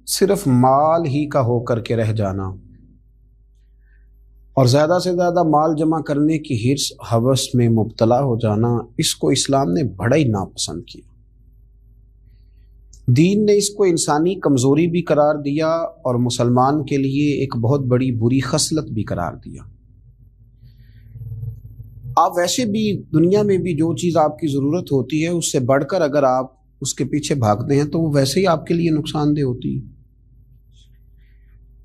صرف مال ہی کا ہو کر کے رہ جانا اور زیادہ سے زیادہ مال جمع کرنے کی حرص ہوس میں مبتلا ہو جانا، اس کو اسلام نے بڑا ہی ناپسند کیا۔ دین نے اس کو انسانی کمزوری بھی قرار دیا اور مسلمان کے لیے ایک بہت بڑی بری خصلت بھی قرار دیا۔ آپ ویسے بھی دنیا میں بھی جو چیز آپ کی ضرورت ہوتی ہے اس سے بڑھ کر اگر آپ اس کے پیچھے بھاگتے ہیں تو وہ ویسے ہی آپ کے لیے نقصان دہ ہوتی ہے۔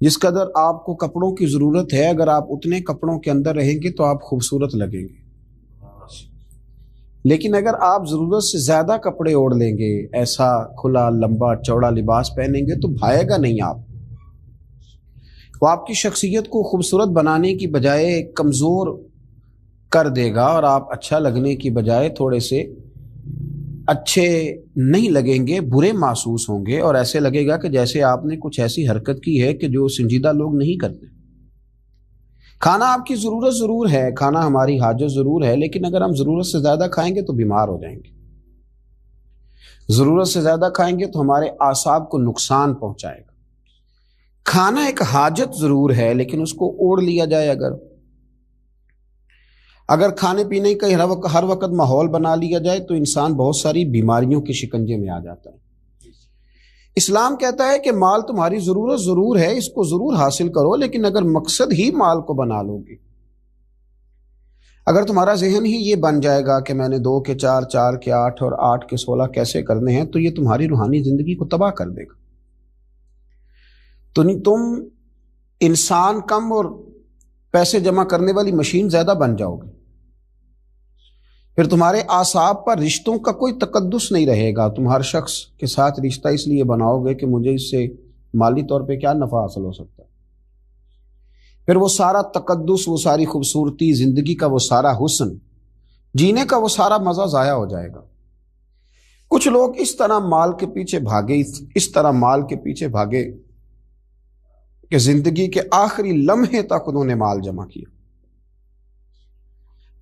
جس قدر آپ کو کپڑوں کی ضرورت ہے، اگر آپ اتنے کپڑوں کے اندر رہیں گے تو آپ خوبصورت لگیں گے، لیکن اگر آپ ضرورت سے زیادہ کپڑے اوڑھ لیں گے، ایسا کھلا لمبا چوڑا لباس پہنیں گے تو بھائے گا نہیں آپ، وہ آپ کی شخصیت کو خوبصورت بنانے کی بجائے کمزور کر دے گا اور آپ اچھا لگنے کی بجائے تھوڑے سے اچھے نہیں لگیں گے، برے محسوس ہوں گے اور ایسے لگے گا کہ جیسے آپ نے کچھ ایسی حرکت کی ہے کہ جو سنجیدہ لوگ نہیں کرتے۔ کھانا آپ کی ضرورت ضرور ہے، کھانا ہماری حاجت ضرور ہے، لیکن اگر ہم ضرورت سے زیادہ کھائیں گے تو بیمار ہو جائیں گے۔ ضرورت سے زیادہ کھائیں گے تو ہمارے اعصاب کو نقصان پہنچائے گا۔ کھانا ایک حاجت ضرور ہے، لیکن اس کو اوڑھ لیا جائے اگر کھانے پینے کا ہر وقت ماحول بنا لیا جائے تو انسان بہت ساری بیماریوں کے شکنجے میں آ جاتا ہے۔ اسلام کہتا ہے کہ مال تمہاری ضرورت ضرور ہے، اس کو ضرور حاصل کرو، لیکن اگر مقصد ہی مال کو بنا لو گے، اگر تمہارا ذہن ہی یہ بن جائے گا کہ میں نے 2 کے 4، 4 کے 8 اور 8 کے 16 کیسے کرنے ہیں، تو یہ تمہاری روحانی زندگی کو تباہ کر دے گا۔ تو تم انسان کم اور پیسے جمع کرنے والی مشین زیادہ بن جاؤ گے، پھر تمہارے اعصاب پر رشتوں کا کوئی تقدس نہیں رہے گا۔ تم ہر شخص کے ساتھ رشتہ اس لیے بناؤ گے کہ مجھے اس سے مالی طور پہ کیا نفع حاصل ہو سکتا ہے، پھر وہ سارا تقدس، وہ ساری خوبصورتی، زندگی کا وہ سارا حسن، جینے کا وہ سارا مزہ ضائع ہو جائے گا۔ کچھ لوگ اس طرح مال کے پیچھے بھاگے کہ زندگی کے آخری لمحے تک انہوں نے مال جمع کیا،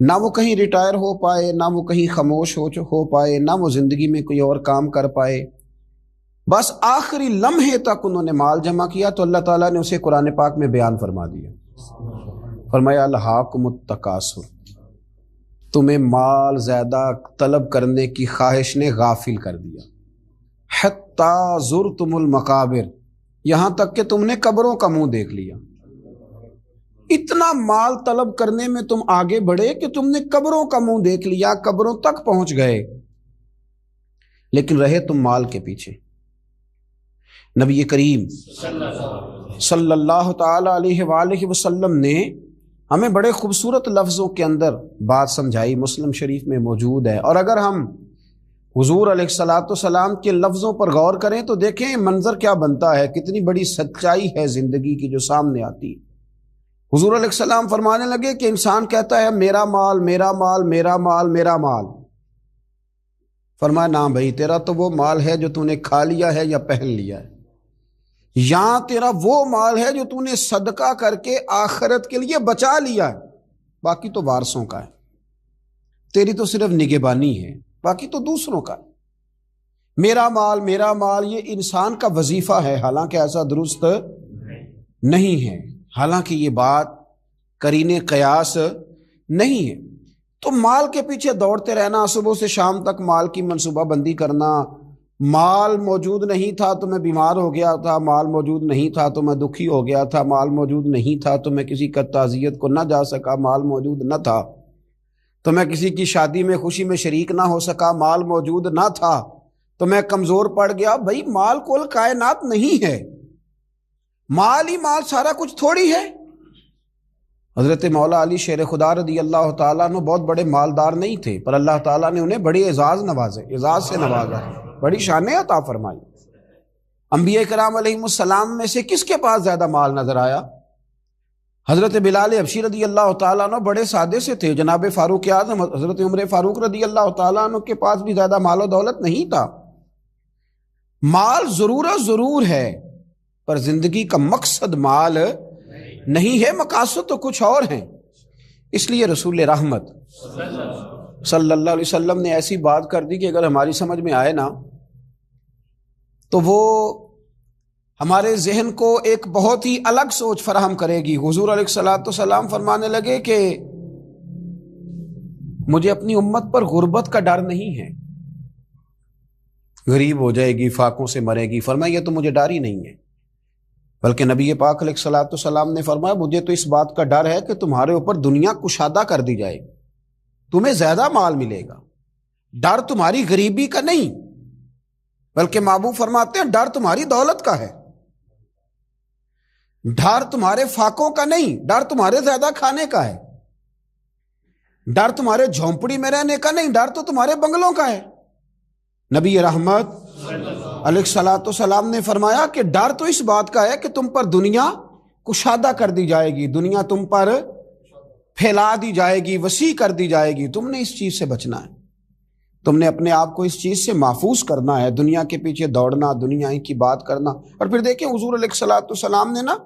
نہ وہ کہیں ریٹائر ہو پائے، نہ وہ کہیں خاموش ہو پائے، نہ وہ زندگی میں کوئی اور کام کر پائے، بس آخری لمحے تک انہوں نے مال جمع کیا۔ تو اللہ تعالیٰ نے اسے قرآن پاک میں بیان فرما دیا، فرمایا الہاکم التکاثر، تمہیں مال زیادہ طلب کرنے کی خواہش نے غافل کر دیا، حتی زرتم المقابر، یہاں تک کہ تم نے قبروں کا منہ دیکھ لیا۔ اتنا مال طلب کرنے میں تم آگے بڑھے کہ تم نے قبروں کا منہ دیکھ لیا، قبروں تک پہنچ گئے، لیکن رہے تم مال کے پیچھے۔ نبی کریم صلی اللہ تعالی علیہ وآلہ وسلم نے ہمیں بڑے خوبصورت لفظوں کے اندر بات سمجھائی، مسلم شریف میں موجود ہے، اور اگر ہم حضور علیہ الصلوۃ والسلام کے لفظوں پر غور کریں تو دیکھیں منظر کیا بنتا ہے، کتنی بڑی سچائی ہے زندگی کی جو سامنے آتی ہے۔ حضور علیہ السلام فرمانے لگے کہ انسان کہتا ہے میرا مال، میرا مال، میرا مال، میرا مال۔ فرمایا نہ بھائی، تیرا تو وہ مال ہے جو تو نے کھا لیا ہے یا پہن لیا ہے، یہاں تیرا وہ مال ہے جو تو نے صدقہ کر کے آخرت کے لیے بچا لیا ہے، باقی تو وارثوں کا ہے، تیری تو صرف نگہبانی ہے، باقی تو دوسروں کا ہے۔ میرا مال، میرا مال، یہ انسان کا وظیفہ ہے، حالانکہ ایسا درست نہیں ہے، حالانکہ یہ بات قرین قیاس نہیں ہے۔ تو مال کے پیچھے دوڑتے رہنا، صبح سے شام تک مال کی منصوبہ بندی کرنا، مال موجود نہیں تھا تو میں بیمار ہو گیا تھا، مال موجود نہیں تھا تو میں دکھی ہو گیا تھا، مال موجود نہیں تھا تو میں کسی کا تعزیت کو نہ جا سکا، مال موجود نہ تھا تو میں کسی کی شادی میں خوشی میں شریک نہ ہو سکا، مال موجود نہ تھا تو میں کمزور پڑ گیا۔ بھائی مال کل کائنات نہیں ہے، مال ہی مال سارا کچھ تھوڑی ہے۔ حضرت مولا علی شیر خدا رضی اللہ تعالیٰ عنہ بہت بڑے مالدار نہیں تھے، پر اللہ تعالیٰ نے انہیں بڑے اعزاز سے نوازا، بڑی شانیں عطا فرمائی۔ انبیاء کرام علیہ السلام میں سے کس کے پاس زیادہ مال نظر آیا؟ حضرت بلال حبشی رضی اللہ تعالیٰ عنہ بڑے سادے سے تھے، جناب فاروق اعظم حضرت عمر فاروق رضی اللہ تعالیٰ عنہ کے پاس بھی زیادہ مال و دولت نہیں تھا۔ مال ضرورت ضرور ہے، پر زندگی کا مقصد مال نہیں ہے، مقاصد تو کچھ اور ہیں۔ اس لیے رسول رحمت صلی اللہ علیہ وسلم نے ایسی بات کر دی کہ اگر ہماری سمجھ میں آئے نا تو وہ ہمارے ذہن کو ایک بہت ہی الگ سوچ فراہم کرے گی۔ حضور علیہ الصلوۃ والسلام فرمانے لگے کہ مجھے اپنی امت پر غربت کا ڈر نہیں ہے، غریب ہو جائے گی، فاقوں سے مرے گی۔ فرمایا یہ تو مجھے ڈر ہی نہیں ہے، بلکہ نبی پاک علیہ الصلوۃ والسلام نے فرمایا مجھے تو اس بات کا ڈر ہے کہ تمہارے اوپر دنیا کشادہ کر دی جائے گی، تمہیں زیادہ مال ملے گا۔ ڈر تمہاری غریبی کا نہیں، بلکہ محبوب فرماتے ہیں ڈر تمہاری دولت کا ہے، ڈر تمہارے فاقوں کا نہیں، ڈر تمہارے زیادہ کھانے کا ہے، ڈر تمہارے جھونپڑی میں رہنے کا نہیں، ڈر تو تمہارے بنگلوں کا ہے۔ نبی رحمت علیہ الصلوۃ والسلام نے فرمایا کہ ڈر تو اس بات کا ہے کہ تم پر دنیا کشادہ کر دی جائے گی، دنیا تم پر پھیلا دی جائے گی، وسیع کر دی جائے گی۔ تم نے اس چیز سے بچنا ہے، تم نے اپنے آپ کو اس چیز سے محفوظ کرنا ہے، دنیا کے پیچھے دوڑنا، دنیا ہی کی بات کرنا۔ اور پھر دیکھیں حضور علیہ الصلوۃ والسلام نے نا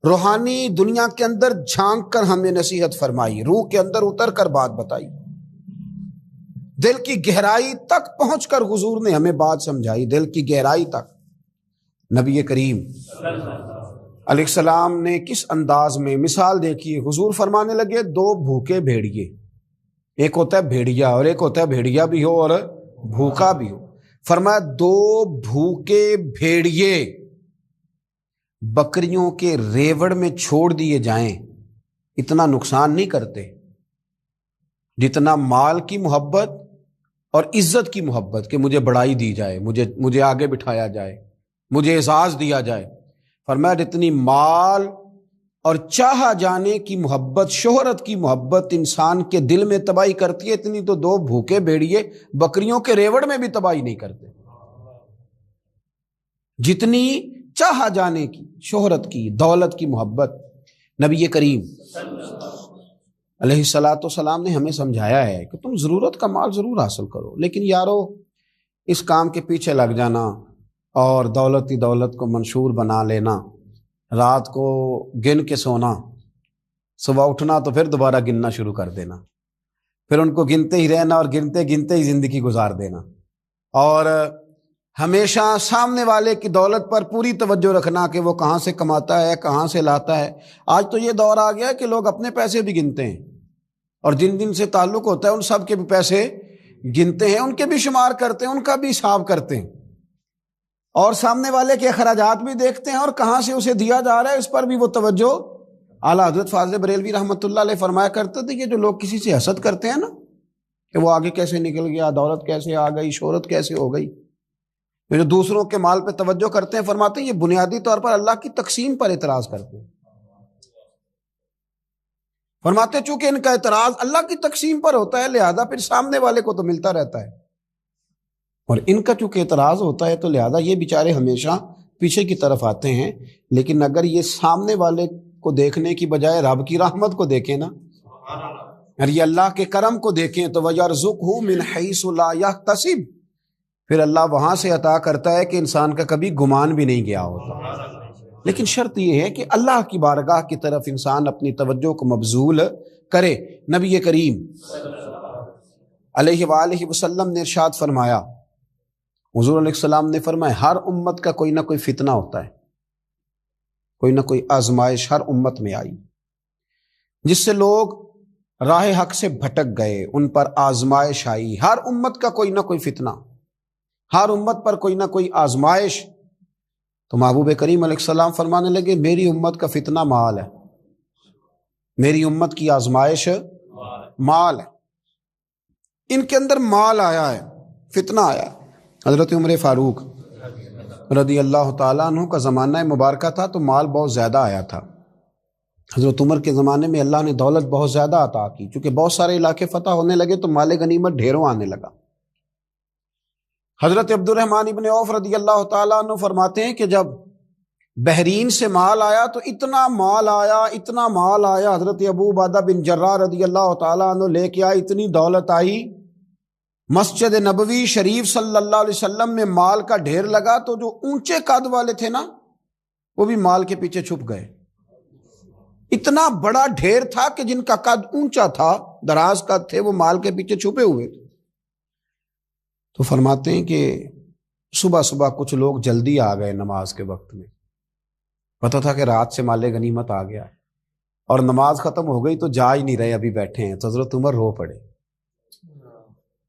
روحانی دنیا کے اندر جھانک کر ہمیں نصیحت فرمائی، روح کے اندر اتر کر بات بتائی، دل کی گہرائی تک پہنچ کر حضور نے ہمیں بات سمجھائی، دل کی گہرائی تک۔ نبی کریم علیہ السلام نے کس انداز میں مثال دیکھی، حضور فرمانے لگے دو بھوکے بھیڑیے، ایک ہوتا ہے بھیڑیا اور ایک ہوتا ہے بھیڑیا بھی ہو اور بھوکا بھی ہو۔ فرمایا دو بھوکے بھیڑیے بکریوں کے ریوڑ میں چھوڑ دیے جائیں اتنا نقصان نہیں کرتے جتنا مال کی محبت اور عزت کی محبت، کہ مجھے بڑائی دی جائے، مجھے آگے بٹھایا جائے، مجھے اعزاز دیا جائے۔ فرمایا جتنی مال اور چاہا جانے کی محبت، شہرت کی محبت انسان کے دل میں تباہی کرتی ہے، اتنی تو دو بھوکے بھیڑیے بکریوں کے ریوڑ میں بھی تباہی نہیں کرتے۔ جتنی چاہا جانے کی، شہرت کی، دولت کی محبت، نبی کریم علیہ الصلوۃ والسلام نے ہمیں سمجھایا ہے کہ تم ضرورت کا مال ضرور حاصل کرو، لیکن یارو اس کام کے پیچھے لگ جانا اور دولت کو منشور بنا لینا، رات کو گن کے سونا، صبح اٹھنا تو پھر دوبارہ گننا شروع کر دینا، پھر ان کو گنتے ہی رہنا اور گنتے گنتے ہی زندگی گزار دینا، اور ہمیشہ سامنے والے کی دولت پر پوری توجہ رکھنا کہ وہ کہاں سے کماتا ہے، کہاں سے لاتا ہے۔ آج تو یہ دور آ گیا ہے کہ لوگ اپنے پیسے بھی گنتے ہیں، اور جن جن سے تعلق ہوتا ہے ان سب کے بھی پیسے گنتے ہیں، ان کے بھی شمار کرتے ہیں، ان کا بھی حساب کرتے ہیں، اور سامنے والے کے اخراجات بھی دیکھتے ہیں، اور کہاں سے اسے دیا جا رہا ہے اس پر بھی وہ توجہ۔ اعلیٰ حضرت فاضل بریلوی رحمۃ اللہ علیہ فرمایا کرتے تھے کہ جو لوگ کسی سے حسد کرتے ہیں نا کہ وہ آگے کیسے نکل گیا، دولت کیسے آ گئی، شہرت کیسے ہو گئی، جو دوسروں کے مال پہ توجہ کرتے ہیں، فرماتے ہیں یہ بنیادی طور پر اللہ کی تقسیم پر اعتراض کرتے ہیں۔ فرماتے ہیں چونکہ ان کا اعتراض اللہ کی تقسیم پر ہوتا ہے، لہذا پھر سامنے والے کو تو ملتا رہتا ہے، اور ان کا چونکہ اعتراض ہوتا ہے تو لہذا یہ بیچارے ہمیشہ پیچھے کی طرف آتے ہیں۔ لیکن اگر یہ سامنے والے کو دیکھنے کی بجائے رب کی رحمت کو دیکھیں نا، اور یہ اللہ کے کرم کو دیکھیں تو وَيَرْزُقْهُ مِنْ حَيْثُ لَا يَحْتَسِبُ، پھر اللہ وہاں سے عطا کرتا ہے کہ انسان کا کبھی گمان بھی نہیں گیا ہوتا۔ لیکن شرط یہ ہے کہ اللہ کی بارگاہ کی طرف انسان اپنی توجہ کو مبذول کرے۔ نبی کریم علیہ وآلہ وسلم نے ارشاد فرمایا، حضور علیہ السلام نے فرمایا ہر امت کا کوئی نہ کوئی فتنہ ہوتا ہے، کوئی نہ کوئی آزمائش ہر امت میں آئی جس سے لوگ راہ حق سے بھٹک گئے، ان پر آزمائش آئی۔ ہر امت کا کوئی نہ کوئی فتنہ، ہر امت پر کوئی نہ کوئی آزمائش۔ تو محبوب کریم علیہ السلام فرمانے لگے میری امت کا فتنہ مال ہے، میری امت کی آزمائش مال ہے۔ ان کے اندر مال آیا ہے، فتنہ آیا ہے۔ حضرت عمر فاروق رضی اللہ تعالیٰ عنہ کا زمانہ مبارکہ تھا تو مال بہت زیادہ آیا تھا۔ حضرت عمر کے زمانے میں اللہ نے دولت بہت زیادہ عطا کی، چونکہ بہت سارے علاقے فتح ہونے لگے تو مال غنیمت ڈھیروں آنے لگا۔ حضرت عبد الرحمن ابن عوف رضی اللہ تعالیٰ عنہ فرماتے ہیں کہ جب بحرین سے مال آیا تو اتنا مال آیا، اتنا مال آیا، حضرت ابو عبیدہ بن جراح رضی اللہ تعالیٰ عنہ لے کے آئے، اتنی دولت آئی، مسجد نبوی شریف صلی اللہ علیہ وسلم میں مال کا ڈھیر لگا تو جو اونچے قد والے تھے نا وہ بھی مال کے پیچھے چھپ گئے۔ اتنا بڑا ڈھیر تھا کہ جن کا قد اونچا تھا، دراز قد تھے، وہ مال کے پیچھے چھپے ہوئے تھے۔ تو فرماتے ہیں کہ صبح صبح کچھ لوگ جلدی آ گئے نماز کے وقت میں، پتہ تھا کہ رات سے مال غنیمت آ گیا اور نماز ختم ہو گئی تو جا ہی نہیں رہے، ابھی بیٹھے ہیں، تو حضرت عمر رو پڑے،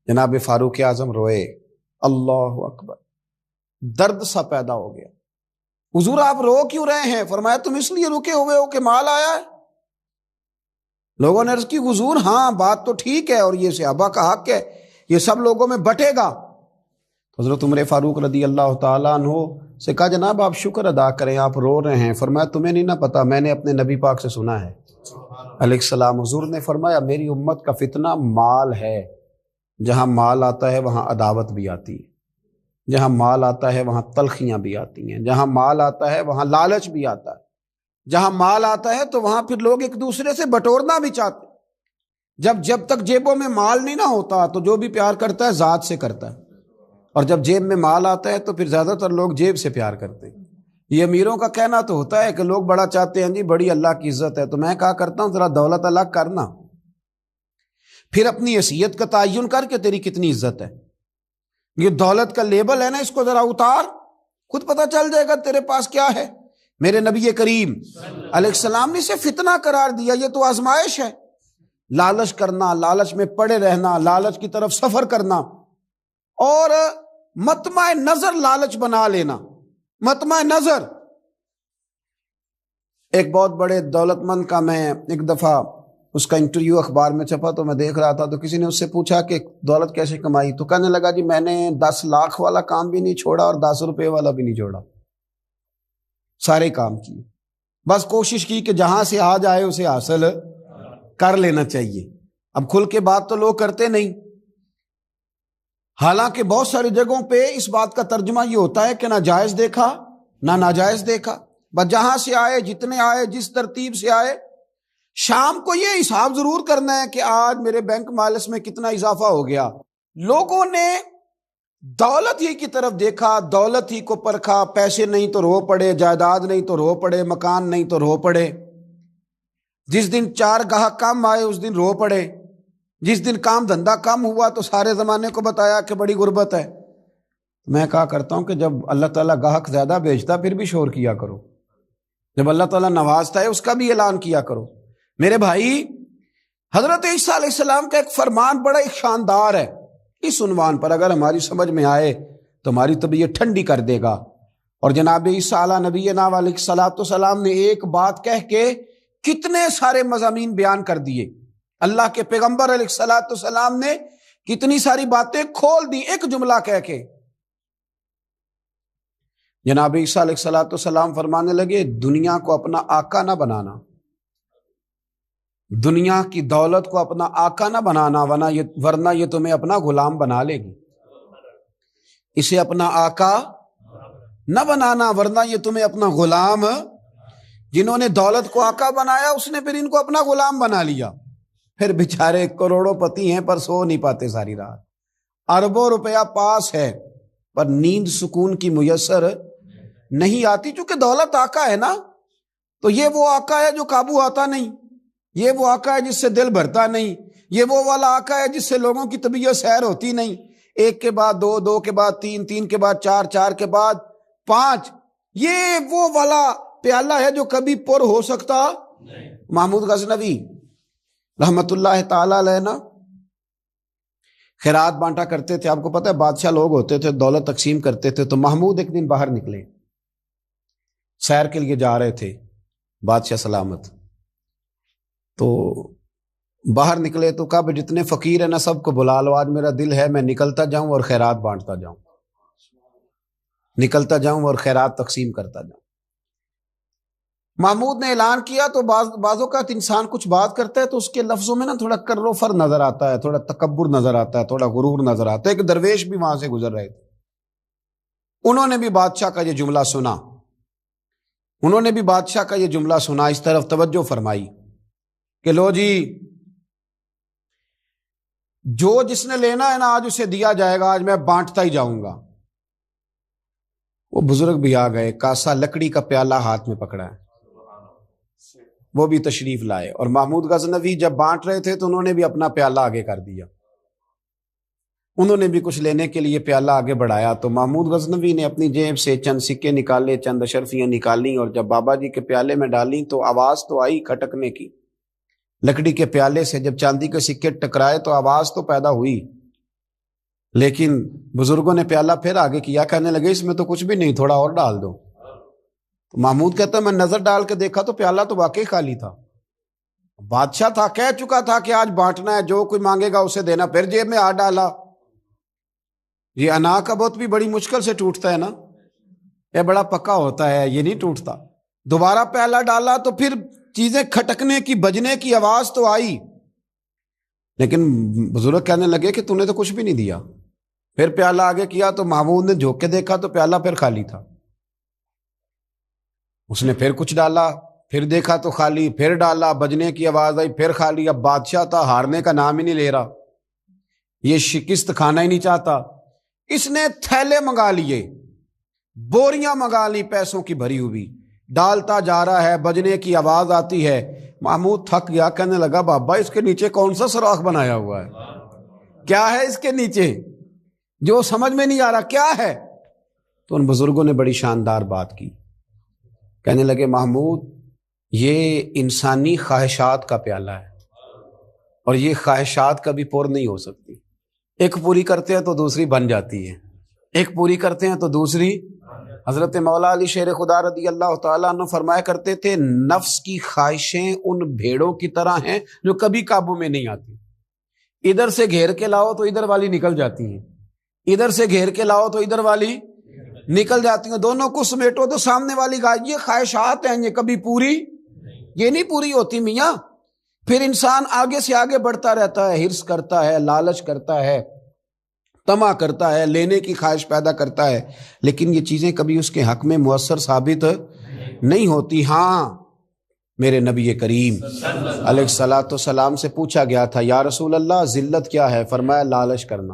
جناب فاروق اعظم روئے، اللہ اکبر، درد سا پیدا ہو گیا۔ حضور آپ رو کیوں رہے ہیں؟ فرمایا تم اس لیے رکے ہوئے ہو کہ مال آیا ہے؟ لوگوں نے عرض کی حضور ہاں بات تو ٹھیک ہے اور یہ صحابہ کا حق ہے، یہ سب لوگوں میں بٹے گا۔ حضرت عمر فاروق رضی اللہ تعالیٰ عنہ سے کہا جناب آپ شکر ادا کریں، آپ رو رہے ہیں۔ فرمایا تمہیں نہیں نہ پتا، میں نے اپنے نبی پاک سے سنا ہے علیہ السلام، حضور نے فرمایا میری امت کا فتنہ مال ہے، جہاں مال آتا ہے وہاں عداوت بھی آتی ہے، جہاں مال آتا ہے وہاں تلخیاں بھی آتی ہیں، جہاں مال آتا ہے وہاں لالچ بھی آتا ہے، جہاں مال آتا ہے تو وہاں پھر لوگ ایک دوسرے سے بٹورنا بھی چاہتے ہیں۔ جب تک جیبوں میں مال نہیں نہ ہوتا تو جو بھی پیار کرتا ہے ذات سے کرتا ہے، اور جب جیب میں مال آتا ہے تو پھر زیادہ تر لوگ جیب سے پیار کرتے ہیں۔ یہ امیروں کا کہنا تو ہوتا ہے کہ لوگ بڑا چاہتے ہیں جی بڑی اللہ کی عزت ہے، تو میں کہا کرتا ہوں ذرا دولت الگ کرنا، پھر اپنی حیثیت کا تعین کر کے تیری کتنی عزت ہے۔ یہ دولت کا لیبل ہے نا، اس کو ذرا اتار، خود پتہ چل جائے گا تیرے پاس کیا ہے۔ میرے نبی کریم علیہ السلام نے اسے فتنہ قرار دیا، یہ تو آزمائش ہے۔ لالچ کرنا، لالچ میں پڑے رہنا، لالچ کی طرف سفر کرنا، اور مطمع نظر لالچ بنا لینا، مطمع نظر۔ ایک بہت بڑے دولت مند کا میں ایک دفعہ اس کا انٹرویو اخبار میں چھپا تو میں دیکھ رہا تھا، تو کسی نے اس سے پوچھا کہ دولت کیسے کمائی، تو کہنے لگا جی میں نے 10 لاکھ والا کام بھی نہیں چھوڑا اور 10 روپے والا بھی نہیں چھوڑا، سارے کام کیے، بس کوشش کی کہ جہاں سے آ جائے اسے حاصل کر لینا چاہیے۔ اب کھل کے بات تو لوگ کرتے نہیں، حالانکہ بہت ساری جگہوں پہ اس بات کا ترجمہ یہ ہوتا ہے کہ نہ جائز دیکھا نہ ناجائز دیکھا، بس جہاں سے آئے، جتنے آئے، جس ترتیب سے آئے۔ شام کو یہ حساب ضرور کرنا ہے کہ آج میرے بینک بیلنس میں کتنا اضافہ ہو گیا۔ لوگوں نے دولت ہی کی طرف دیکھا، دولت ہی کو پرکھا، پیسے نہیں تو رو پڑے، جائیداد نہیں تو رو پڑے، مکان نہیں تو رو پڑے، جس دن 4 گاہک کم آئے اس دن رو پڑے، جس دن کام دھندا کم ہوا تو سارے زمانے کو بتایا کہ بڑی غربت ہے۔ میں کہا کرتا ہوں کہ جب اللہ تعالیٰ گاہک زیادہ بھیجتا پھر بھی شور کیا کرو، جب اللہ تعالیٰ نوازتا ہے اس کا بھی اعلان کیا کرو۔ میرے بھائی، حضرت عیسیٰ علیہ السلام کا ایک فرمان بڑا ایک شاندار ہے، اس عنوان پر اگر ہماری سمجھ میں آئے تو ہماری طبیعت ٹھنڈی کر دے گا۔ اور جناب عیسیٰ علیہ نبینا علیہ الصلوۃ والسلام نے ایک بات کہہ کے کتنے سارے مضامین بیان کر دیے، اللہ کے پیغمبر علیہ الصلوۃ والسلام نے کتنی ساری باتیں کھول دی ایک جملہ کہہ کے۔ جناب عیسیٰ علیہ الصلوۃ والسلام فرمانے لگے دنیا کو اپنا آقا نہ بنانا، دنیا کی دولت کو اپنا آقا نہ بنانا، ورنہ یہ تمہیں اپنا غلام بنا لے گی۔ اسے اپنا آقا نہ بنانا ورنہ یہ تمہیں اپنا غلام۔ جنہوں نے دولت کو آقا بنایا اس نے پھر ان کو اپنا غلام بنا لیا، پھر بیچارے کروڑوں پتی ہیں پر سو نہیں پاتے ساری رات، اربوں روپیہ پاس ہے پر نیند سکون کی میسر نہیں آتی، چونکہ دولت آقا ہے نا، تو یہ وہ آقا ہے جو قابو آتا نہیں، یہ وہ آقا ہے جس سے دل بھرتا نہیں، یہ وہ والا آقا ہے جس سے لوگوں کی طبیعت سیر ہوتی نہیں، 1 کے بعد 2، 2 کے بعد 3، 3 کے بعد 4، 4 کے بعد 5، یہ وہ والا پیالہ ہے جو کبھی پر ہو سکتا نہیں۔ محمود غزنوی رحمت اللہ تعالی علیہ نا خیرات بانٹا کرتے تھے، آپ کو پتہ ہے بادشاہ لوگ ہوتے تھے، دولت تقسیم کرتے تھے، تو محمود ایک دن باہر نکلے، سیر کے لیے جا رہے تھے، بادشاہ سلامت، تو باہر نکلے تو کہا جتنے فقیر ہیں نا سب کو بلا لو، آج میرا دل ہے میں نکلتا جاؤں اور خیرات بانٹتا جاؤں، نکلتا جاؤں اور خیرات تقسیم کرتا جاؤں۔ محمود نے اعلان کیا تو بعض اوقات انسان کچھ بات کرتا ہے تو اس کے لفظوں میں نا تھوڑا کر و فر نظر آتا ہے، تھوڑا تکبر نظر آتا ہے، تھوڑا غرور نظر آتا ہے۔ ایک درویش بھی وہاں سے گزر رہے تھے، انہوں نے بھی بادشاہ کا یہ جملہ سنا، انہوں نے بھی بادشاہ کا یہ جملہ سنا، اس طرف توجہ فرمائی کہ لو جی جو جس نے لینا ہے نا آج اسے دیا جائے گا، آج میں بانٹتا ہی جاؤں گا۔ وہ بزرگ بھی آ گئے، کاسا لکڑی کا پیالہ ہاتھ میں پکڑا ہے، وہ بھی تشریف لائے، اور محمود غزنوی جب بانٹ رہے تھے تو انہوں نے بھی اپنا پیالہ آگے کر دیا۔ انہوں نے بھی کچھ لینے کے لیے پیالہ آگے بڑھایا تو محمود غزنوی نے اپنی جیب سے چند سکے نکالے، چند اشرفیاں نکالیں، اور جب بابا جی کے پیالے میں ڈالیں تو آواز تو آئی کھٹکنے کی۔ لکڑی کے پیالے سے جب چاندی کے سکے ٹکرائے تو آواز تو پیدا ہوئی، لیکن بزرگوں نے پیالہ پھر آگے کیا، کہنے لگے اس میں تو کچھ بھی نہیں، تھوڑا اور ڈال دو۔ تو محمود کہتا ہے میں نظر ڈال کے دیکھا تو پیالہ تو واقعی خالی تھا۔ بادشاہ تھا، کہہ چکا تھا کہ آج بانٹنا ہے، جو کوئی مانگے گا اسے دینا، پھر جیب میں ہاتھ ڈالا۔ یہ انا کا بت بھی بڑی مشکل سے ٹوٹتا ہے نا، یہ بڑا پکا ہوتا ہے، یہ نہیں ٹوٹتا۔ دوبارہ پیالہ ڈالا تو پھر چیزیں کھٹکنے کی، بجنے کی آواز تو آئی، لیکن بزرگ کہنے لگے کہ تو نے تو کچھ بھی نہیں دیا۔ پھر پیالہ آگے کیا تو محمود نے جھوک کے دیکھا تو پیالہ پھر خالی تھا۔ اس نے پھر کچھ ڈالا، پھر دیکھا تو خالی، پھر ڈالا، بجنے کی آواز آئی، پھر خالی۔ اب بادشاہ تھا، ہارنے کا نام ہی نہیں لے رہا، یہ شکست کھانا ہی نہیں چاہتا۔ اس نے تھیلے منگا لیے، بوریاں منگا لی پیسوں کی بھری ہوئی، ڈالتا جا رہا ہے، بجنے کی آواز آتی ہے۔ محمود تھک گیا، کہنے لگا بابا اس کے نیچے کون سا سوراخ بنایا ہوا ہے، کیا ہے اس کے نیچے جو سمجھ میں نہیں آ رہا، کیا ہے؟ تو ان بزرگوں نے بڑی شاندار بات کی، کہنے لگے محمود یہ انسانی خواہشات کا پیالہ ہے، اور یہ خواہشات کبھی پور نہیں ہو سکتی، ایک پوری کرتے ہیں تو دوسری بن جاتی ہے، ایک پوری کرتے ہیں تو دوسری۔ حضرت مولا علی شیر خدا رضی اللہ تعالیٰ عنہ فرمایا کرتے تھے نفس کی خواہشیں ان بھیڑوں کی طرح ہیں جو کبھی قابو میں نہیں آتی، ادھر سے گھیر کے لاؤ تو ادھر والی نکل جاتی ہیں، ادھر سے گھیر کے لاؤ تو ادھر والی نکل جاتی ہیں، دونوں کو سمیٹو تو سامنے والی یہ خواہشات ہیں، یہ کبھی پوری یہ نہیں پوری ہوتی میاں۔ پھر انسان آگے سے آگے بڑھتا رہتا ہے، ہرس کرتا ہے، لالچ کرتا ہے، طمع کرتا ہے، لینے کی خواہش پیدا کرتا ہے، لیکن یہ چیزیں کبھی اس کے حق میں مؤثر ثابت نہیں ہوتی۔ ہاں میرے نبی کریم علیہ الصلاۃ والسلام سے پوچھا گیا تھا یا رسول اللہ ذلت کیا ہے؟ فرمایا لالچ کرنا۔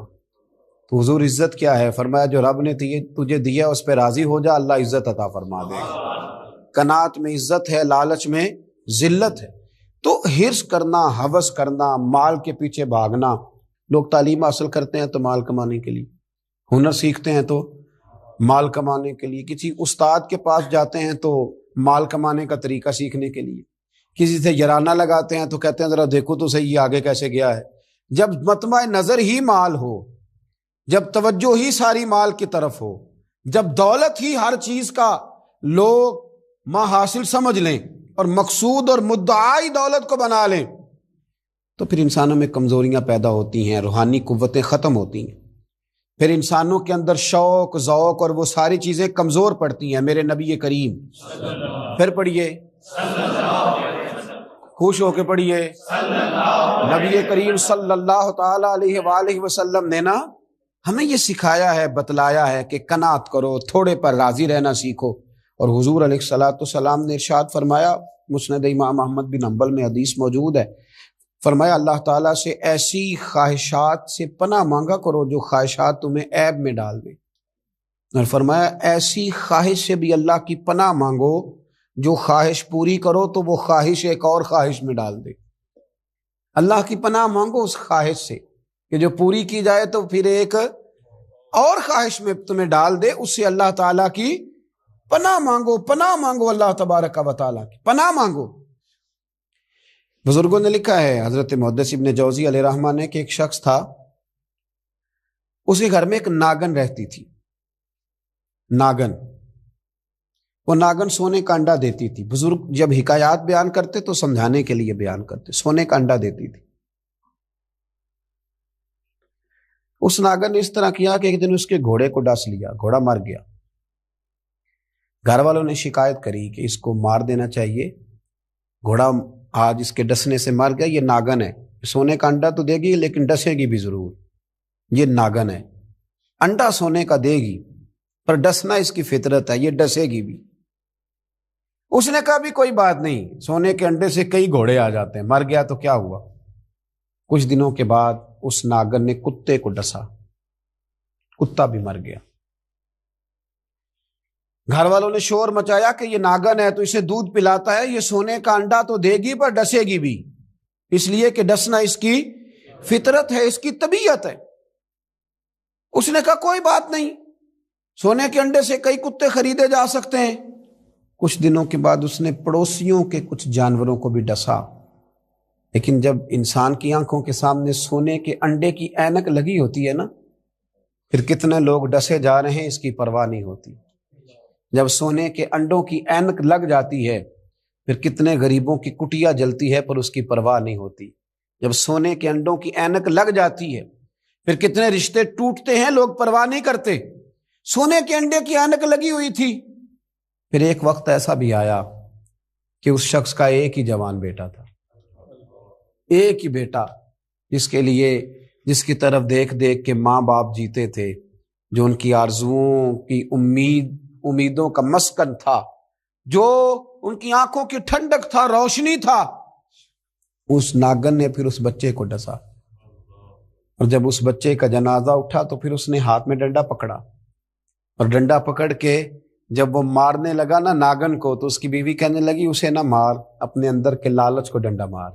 تو حضور عزت کیا ہے؟ فرمایا جو رب نے تجھے دیا اس پہ راضی ہو جا، اللہ عزت عطا فرما دے گا۔ قناعت میں عزت ہے، لالچ میں ذلت ہے۔ تو ہرس کرنا، ہوس کرنا، مال کے پیچھے بھاگنا، لوگ تعلیم حاصل کرتے ہیں تو مال کمانے کے لیے، ہنر سیکھتے ہیں تو مال کمانے کے لیے، کسی استاد کے پاس جاتے ہیں تو مال کمانے کا طریقہ سیکھنے کے لیے، کسی سے یارانہ لگاتے ہیں تو کہتے ہیں ذرا دیکھو تو صحیح یہ آگے کیسے گیا ہے۔ جب مطمع نظر ہی مال ہو، جب توجہ ہی ساری مال کی طرف ہو، جب دولت ہی ہر چیز کا لوگ ماں حاصل سمجھ لیں اور مقصود اور مدعائی دولت کو بنا لیں، تو پھر انسانوں میں کمزوریاں پیدا ہوتی ہیں، روحانی قوتیں ختم ہوتی ہیں، پھر انسانوں کے اندر شوق، ذوق اور وہ ساری چیزیں کمزور پڑتی ہیں۔ میرے نبی کریم پھر پڑھیے، خوش ہو کے پڑھیے، نبی کریم صلی اللہ تعالی علیہ وآلہ وسلم نے نا ہمیں یہ سکھایا ہے، بتلایا ہے کہ قناعت کرو، تھوڑے پر راضی رہنا سیکھو۔ اور حضور علیہ الصلوۃ والسلام نے ارشاد فرمایا، مسند امام احمد بن حنبل میں حدیث موجود ہے، فرمایا اللہ تعالیٰ سے ایسی خواہشات سے پناہ مانگا کرو جو خواہشات تمہیں عیب میں ڈال دیں، اور فرمایا ایسی خواہش سے بھی اللہ کی پناہ مانگو جو خواہش پوری کرو تو وہ خواہش ایک اور خواہش میں ڈال دے۔ اللہ کی پناہ مانگو اس خواہش سے کہ جو پوری کی جائے تو پھر ایک اور خواہش میں تمہیں ڈال دے، اس سے اللہ تعالیٰ کی پناہ مانگو، پناہ مانگو، اللہ تبارک و تعالیٰ کی پناہ مانگو۔ بزرگوں نے لکھا ہے، حضرت محدث ابن جوزی علیہ رحمہ نے، کہ ایک شخص تھا، اس کے گھر میں ایک ناگن رہتی تھی، ناگن، وہ ناگن سونے کا انڈا دیتی تھی۔ بزرگ جب حکایات بیان کرتے تو سمجھانے کے لیے بیان کرتے، سونے کا انڈا دیتی تھی۔ اس ناگن نے اس طرح کیا کہ ایک دن اس کے گھوڑے کو ڈس لیا، گھوڑا مر گیا۔ گھر والوں نے شکایت کری کہ اس کو مار دینا چاہیے، گھوڑا آج اس کے ڈسنے سے مر گیا، یہ ناگن ہے، سونے کا انڈا تو دے گی لیکن ڈسے گی بھی ضرور، یہ ناگن ہے، انڈا سونے کا دے گی پر ڈسنا اس کی فطرت ہے، یہ ڈسے گی بھی۔ اس نے کہا بھی کوئی بات نہیں، سونے کے انڈے سے کئی گھوڑے آ جاتے ہیں، مر گیا تو کیا ہوا۔ کچھ دنوں کے بعد اس ناگن نے کتے کو ڈسا، کتا بھی مر گیا۔ گھر والوں نے شور مچایا کہ یہ ناگن ہے تو اسے دودھ پلاتا ہے، یہ سونے کا انڈا تو دے گی پر ڈسے گی بھی، اس لیے کہ ڈسنا اس کی فطرت ہے، اس کی طبیعت ہے۔ اس نے کہا کوئی بات نہیں، سونے کے انڈے سے کئی کتے خریدے جا سکتے ہیں۔ کچھ دنوں کے بعد اس نے پڑوسیوں کے کچھ جانوروں کو بھی ڈسا، لیکن جب انسان کی آنکھوں کے سامنے سونے کے انڈے کی اینک لگی ہوتی ہے نا، پھر کتنے لوگ ڈسے جا رہے ہیں اس کی پرواہ نہیں ہوتی۔ جب سونے کے انڈوں کی اینک لگ جاتی ہے پھر کتنے غریبوں کی کٹیا جلتی ہے پر اس کی پرواہ نہیں ہوتی۔ جب سونے کے انڈوں کی اینک لگ جاتی ہے پھر کتنے رشتے ٹوٹتے ہیں، لوگ پرواہ نہیں کرتے۔ سونے کے انڈے کی اینک لگی ہوئی تھی۔ پھر ایک وقت ایسا بھی آیا کہ اس شخص کا ایک ہی جوان بیٹا تھا، ایک ہی بیٹا، جس کی طرف دیکھ دیکھ کے ماں باپ جیتے تھے، جو ان کی آرزوؤں کی امیدوں کا مسکن تھا، جو ان کی آنکھوں کی ٹھنڈک تھا، روشنی تھا۔ اس ناگن نے پھر اس بچے کو ڈسا، اور جب اس بچے کا جنازہ اٹھا تو پھر اس نے ہاتھ میں ڈنڈا پکڑا، اور ڈنڈا پکڑ کے جب وہ مارنے لگا نا ناگن کو، تو اس کی بیوی کہنے لگی اسے نہ مار، اپنے اندر کے لالچ کو ڈنڈا مار،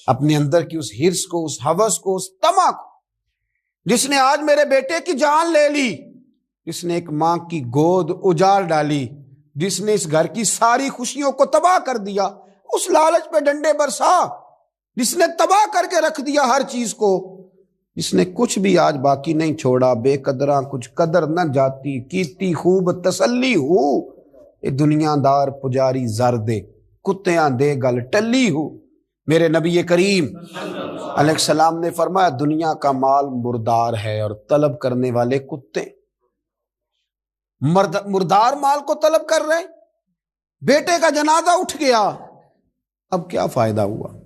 اپنے اندر کی اس ہرس کو، اس ہوس کو، اس طمع کو، جس نے آج میرے بیٹے کی جان لے لی، جس نے ایک ماں کی گود اجاڑ ڈالی، جس نے اس گھر کی ساری خوشیوں کو تباہ کر دیا، اس لالچ پہ ڈنڈے برسا، جس نے تباہ کر کے رکھ دیا ہر چیز کو، جس نے کچھ بھی آج باقی نہیں چھوڑا، بے قدراں کچھ قدر نہ جاتی، کیتی خوب تسلی ہو، اے دنیا دار پجاری زر دے، کتیاں دے گل ٹلی ہو۔ میرے نبی کریم علیہ السلام نے فرمایا دنیا کا مال مردار ہے اور طلب کرنے والے کتے، مردار مال کو طلب کر رہے۔ بیٹے کا جنازہ اٹھ گیا، اب کیا فائدہ ہوا؟